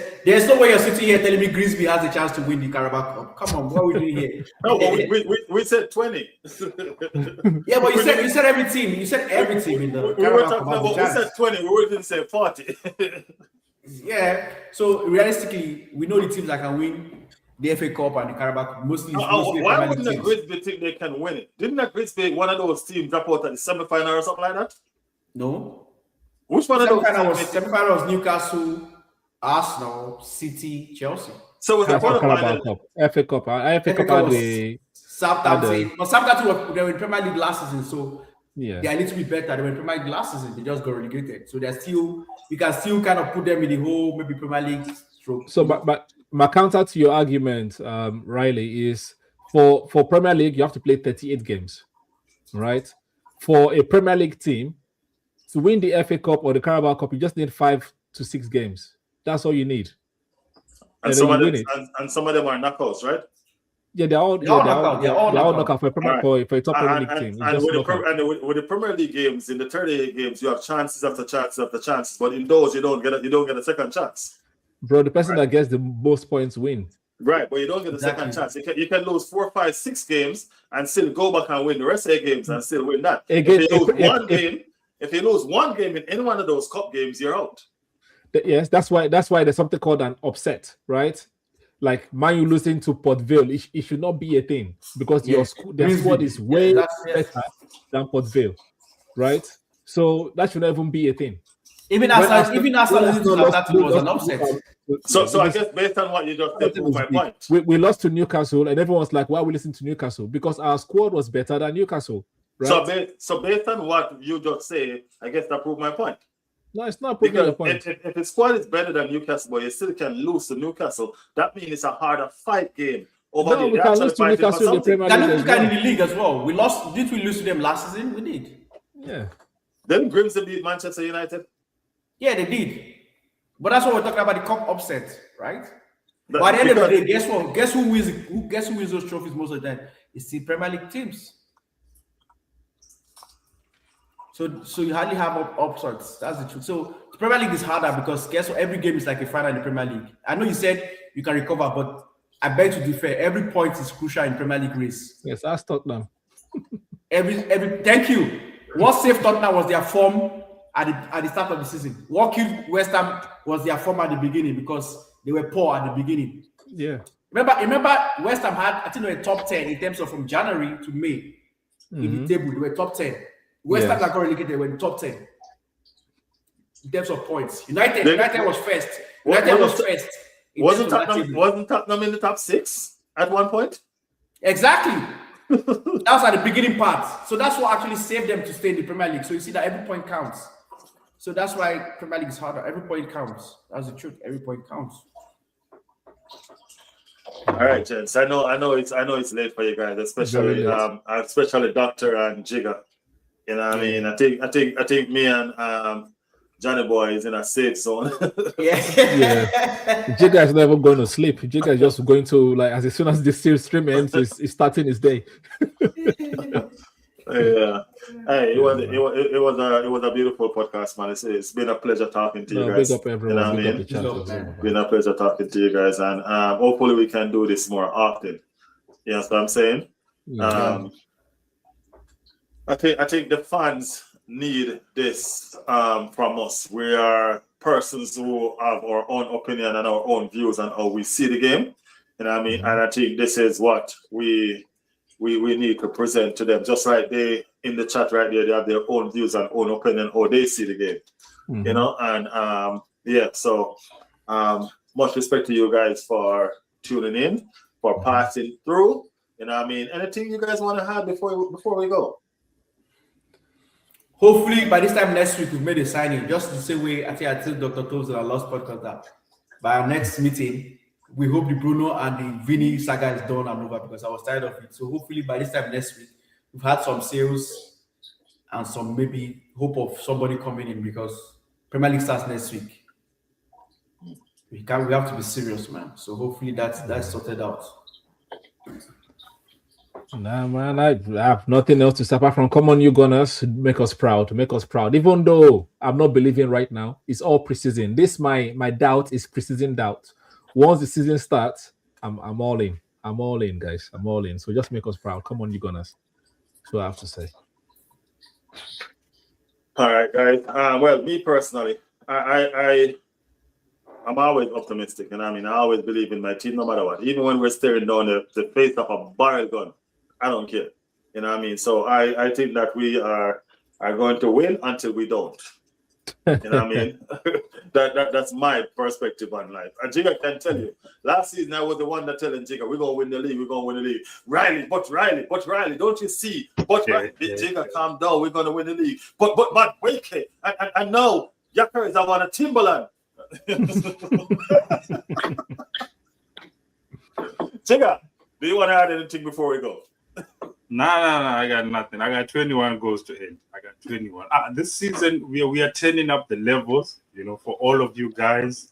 no way you're sitting here telling me Grimsby has a chance to win the Carabao Cup. Come on, what are we doing here? No, but we said 20. Yeah, but you said every team. You said every team in the Carabao Cup. We said 20. We didn't say 40. Yeah. So realistically, we know the teams that can win the FA Cup and the Carabao Cup. Mostly the why Premier wouldn't League the teams. Grimsby think they can win it? Didn't the Grimsby, one of those teams, drop out at the semi-final or something like that? No. Which one of those teams? Semi-final was Newcastle, Arsenal, City, Chelsea. So was the Carabao quarterfinal? Cup, FA Cup, FA Cup had the Southampton. But Southampton they were in Premier League last season, so yeah. they are a little bit better. They were in Premier League last season. They just got relegated, so they're still. You can still kind of put them in the whole maybe Premier League stroke. So, but my counter to your argument, Riley, is for Premier League you have to play 38 games, right? For a Premier League team to win the FA Cup or the Carabao Cup, you just need 5 to 6 games. That's all you need. And some of them are knockouts, right? Yeah, they're all knockout for a top Premier League team. And with the Premier League games, in the 38 games, you have chances after chances after chances. But in those, you don't get a second chance. Bro, the person that gets the most points win. Right, but you don't get a second chance. You can lose 4, 5, 6 games and still go back and win the rest of the games and still win that. If you lose one game in any one of those cup games, you're out. Yes, that's why there's something called an upset, right? Like Man U losing to Port Vale, it should not be a thing because their squad is way better than Port Vale, right? So that should not even be a thing. Even Arsenal losing to Southampton was an upset. So I guess based on what you just said, my point. We lost to Newcastle, and everyone's like, "Why are we listening to Newcastle?" Because our squad was better than Newcastle, right? So based on what you just say, I guess that proved my point. No, it's not proving your point. If the squad is better than Newcastle, but you still can lose to Newcastle, that means it's a harder fight game. We can lose to Newcastle in the Premier League. In the league as well. We lost. Did we lose to them last season? We did. Yeah. Then Grimsby beat Manchester United. Yeah, they did. But that's what we're talking about, the cup upset, right? But at the end of the day, guess what? Guess who wins those trophies most of the time? It's the Premier League teams. So you hardly have upsets. That's the truth. So the Premier League is harder because guess what? Every game is like a final in the Premier League. I know you said you can recover, but I beg to differ. Every point is crucial in Premier League race. Yes, ask Tottenham. Thank you. What saved Tottenham was their form at the start of the season. What killed West Ham was their form at the beginning because they were poor at the beginning. Yeah. Remember West Ham had, I think they were top 10 in terms of from January to May in the table. They were top 10. West Ham got relegated, they were in top 10 in terms of points. United was first. Wasn't Tottenham in the top 6 at one point? Exactly. That was at the beginning part. So that's what actually saved them to stay in the Premier League. So you see that every point counts. So that's why Premier League is harder. Every point counts. That's the truth. Every point counts. All right, gents. I know it's late for you guys, especially Doctor and Jigga. You know what I mean? I think me and Johnny Boy is in a safe zone. Yeah. Jigga is never going to sleep. Jigga is just going to, like, as soon as the stream ends, he's starting his day. Yeah. Hey, it was a beautiful podcast, man. It's been a pleasure talking to you guys. Big up everyone. You know what I mean? Been a pleasure talking to you guys, and hopefully we can do this more often. You know what I'm saying? Yeah. I think the fans need this from us. We are persons who have our own opinion and our own views on how we see the game. You know what I mean? And I think this is what we need to present to them. Just like they in the chat right there, they have their own views and own opinion how they see the game. You know, and so much respect to you guys for tuning in, for passing through. You know what I mean? Anything you guys want to have before we go? Hopefully, by this time next week, we've made a signing. Just the same way I told Dr. Toves in our last podcast that by our next meeting, we hope the Bruno and the Vinny saga is done and over because I was tired of it. So hopefully, by this time next week, we've had some sales and some maybe hope of somebody coming in because Premier League starts next week. We have to be serious, man. So hopefully that's sorted out. Nah, man, I have nothing else to say apart from come on, you Gunners, make us proud. Even though I'm not believing right now, it's all preseason. This my doubt is preseason doubt. Once the season starts, I'm all in. I'm all in, guys. I'm all in. So just make us proud. Come on, you Gunners. That's what I have to say. All right, guys. Well, me personally, I'm always optimistic, and I always believe in my team no matter what. Even when we're staring down the face of a barrel gun, I don't care. So I think that we are going to win until we don't. That's my perspective on life. And Jigga can tell you, last season I was the one that telling Jigga, we're gonna win the league. Riley, don't you see? Jigga, calm down, we're gonna win the league. But wait, I know Yakar is on a Timberland. Jigga, do you want to add anything before we go? Nah, I got nothing. I got 21 goals to end. I got 21. This season, we are turning up the levels, for all of you guys,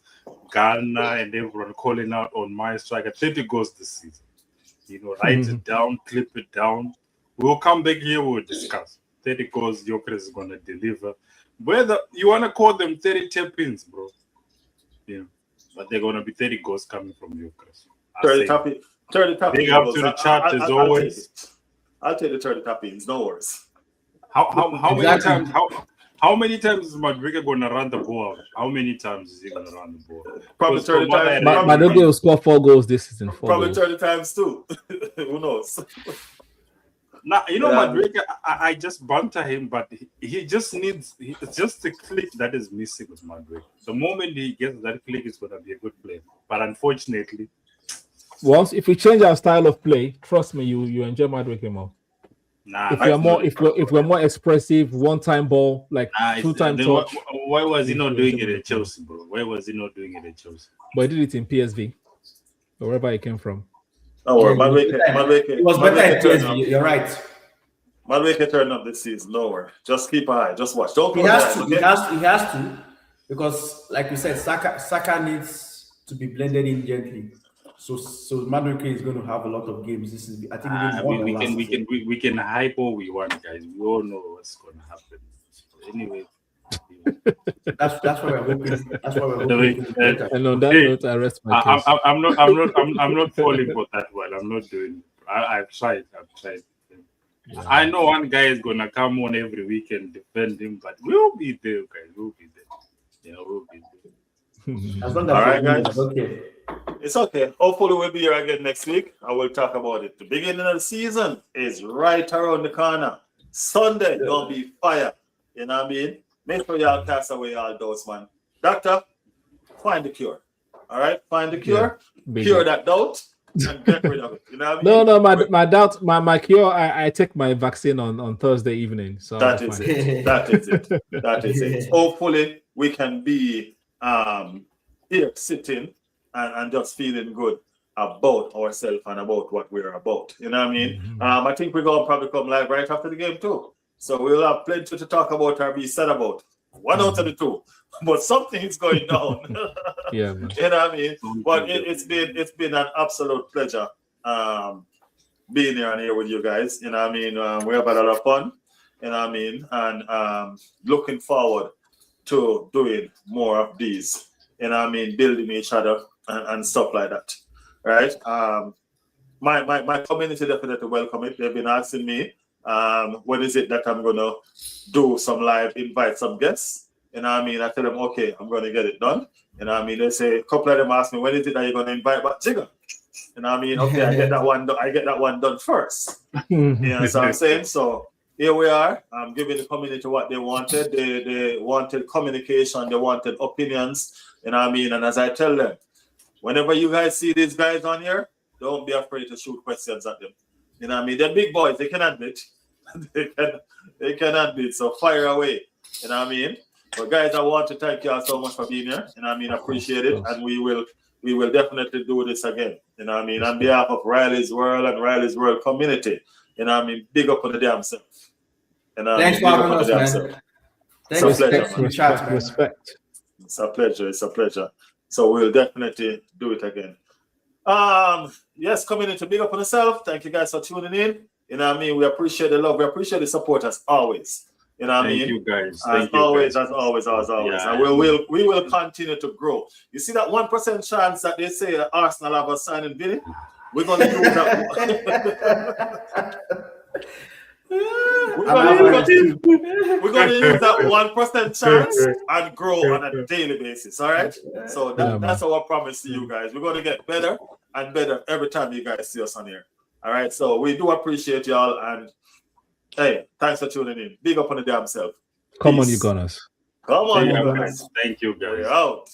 Ghana and everyone calling out on my strike. I got 30 goals this season. Write it down, clip it down. We'll come back here, we'll discuss. 30 goals, Joker is going to deliver. Whether you want to call them 30 tap-ins, bro. But they're going to be 30 goals coming from Joker. 30 tap-ins. Big up to the chat as always. I'll take the 30 tap-ins, no worries. How many times is Madriga going to run the ball? How many times is he going to run the ball? Probably 30 times. Madriga will score 4 goals this season. Probably 30 times too. Who knows? Now, Madriga, I just banter him, but he just needs, it's just the click that is missing with Madriga. The moment he gets that click, it's going to be a good player. But unfortunately, once if we change our style of play, trust me, you enjoy Madriga more. If we're more expressive, one-time ball, like two-time touch. Why was he not doing it at Chelsea, bro? Why was he not doing it at Chelsea? But he did it in PSV, or wherever he came from. Oh, Madriga. It was better at PSV. You're right. Madriga turned up this season. No worry. Just keep an eye. Just watch. Don't. He has to, because, like you said, Saka needs to be blended in gently. So Madriga is going to have a lot of games. This is, I think, we can hype all we want, guys. We all know what's going to happen. So anyway, that's why we're hoping. That's why we're hoping. And on that note, I rest my case. I'm not falling for that one. I'm not doing. I've tried. Yeah. I know one guy is going to come on every week and defend him, but we'll be there, guys. We'll be there. We'll be there. As long as all right, guys. Okay. It's okay. Hopefully we'll be here again next week. I will talk about it. The beginning of the season is right around the corner. Sunday gonna be fire. You know what I mean? Make sure y'all cast away all those, man. Doctor, find the cure. All right? Find the cure. Yeah, cure that doubt and get rid of it. You know what I mean? No, my doubt, my cure, I take my vaccine on Thursday evening. So that is it. That is it. Hopefully we can be here sitting and just feeling good about ourselves and about what we're about. You know what I mean? Mm-hmm. I think we're going to probably come live right after the game too. So we'll have plenty to talk about or be said about. One out of the two. But something is going down. Yeah, man. You know what I mean? But it's been an absolute pleasure being here with you guys. You know what I mean? We have a lot of fun. You know what I mean? And looking forward to doing more of these. You know what I mean? Building each other and stuff like that. Right? My community definitely welcome it. They've been asking me when is it that I'm gonna do some live, invite some guests. You know what I mean? I tell them, okay, I'm gonna get it done. You know what I mean? They say, a couple of them ask me, when is it that you're gonna invite back Jigga? You know what I mean? Okay, I get that one done first. You know what I'm saying? So here we are. I'm giving the community what they wanted. They wanted communication, they wanted opinions. You know what I mean? And as I tell them, whenever you guys see these guys on here, don't be afraid to shoot questions at them. You know what I mean? They're big boys. They can admit. they can admit. So fire away. You know what I mean? But guys, I want to thank you all so much for being here. You know what I mean? I appreciate it. And we will definitely do this again. You know what I mean? On behalf of Riley's World and Riley's World community. You know what I mean? Big up on the damn self. You know, thanks for having us, man. It's a pleasure. Respect. It's a pleasure. It's a pleasure. So we'll definitely do it again. Yes, community, big up on yourself. Thank you guys for tuning in. You know what I mean? We appreciate the love. We appreciate the support as always. You know what I mean? Thank you guys. As always. Yeah, and we will continue to grow. You see that 1% chance that they say that Arsenal have a signing Vinny? We're gonna do that. We're gonna use that 1% chance and grow on a daily basis. All right. So that's our promise to you guys. We're gonna get better and better every time you guys see us on here. All right. So we do appreciate y'all, and hey, thanks for tuning in. Big up on the damn self. Come on, you gunners. Come on, you Yeah, guys. thank you, guys. We're out.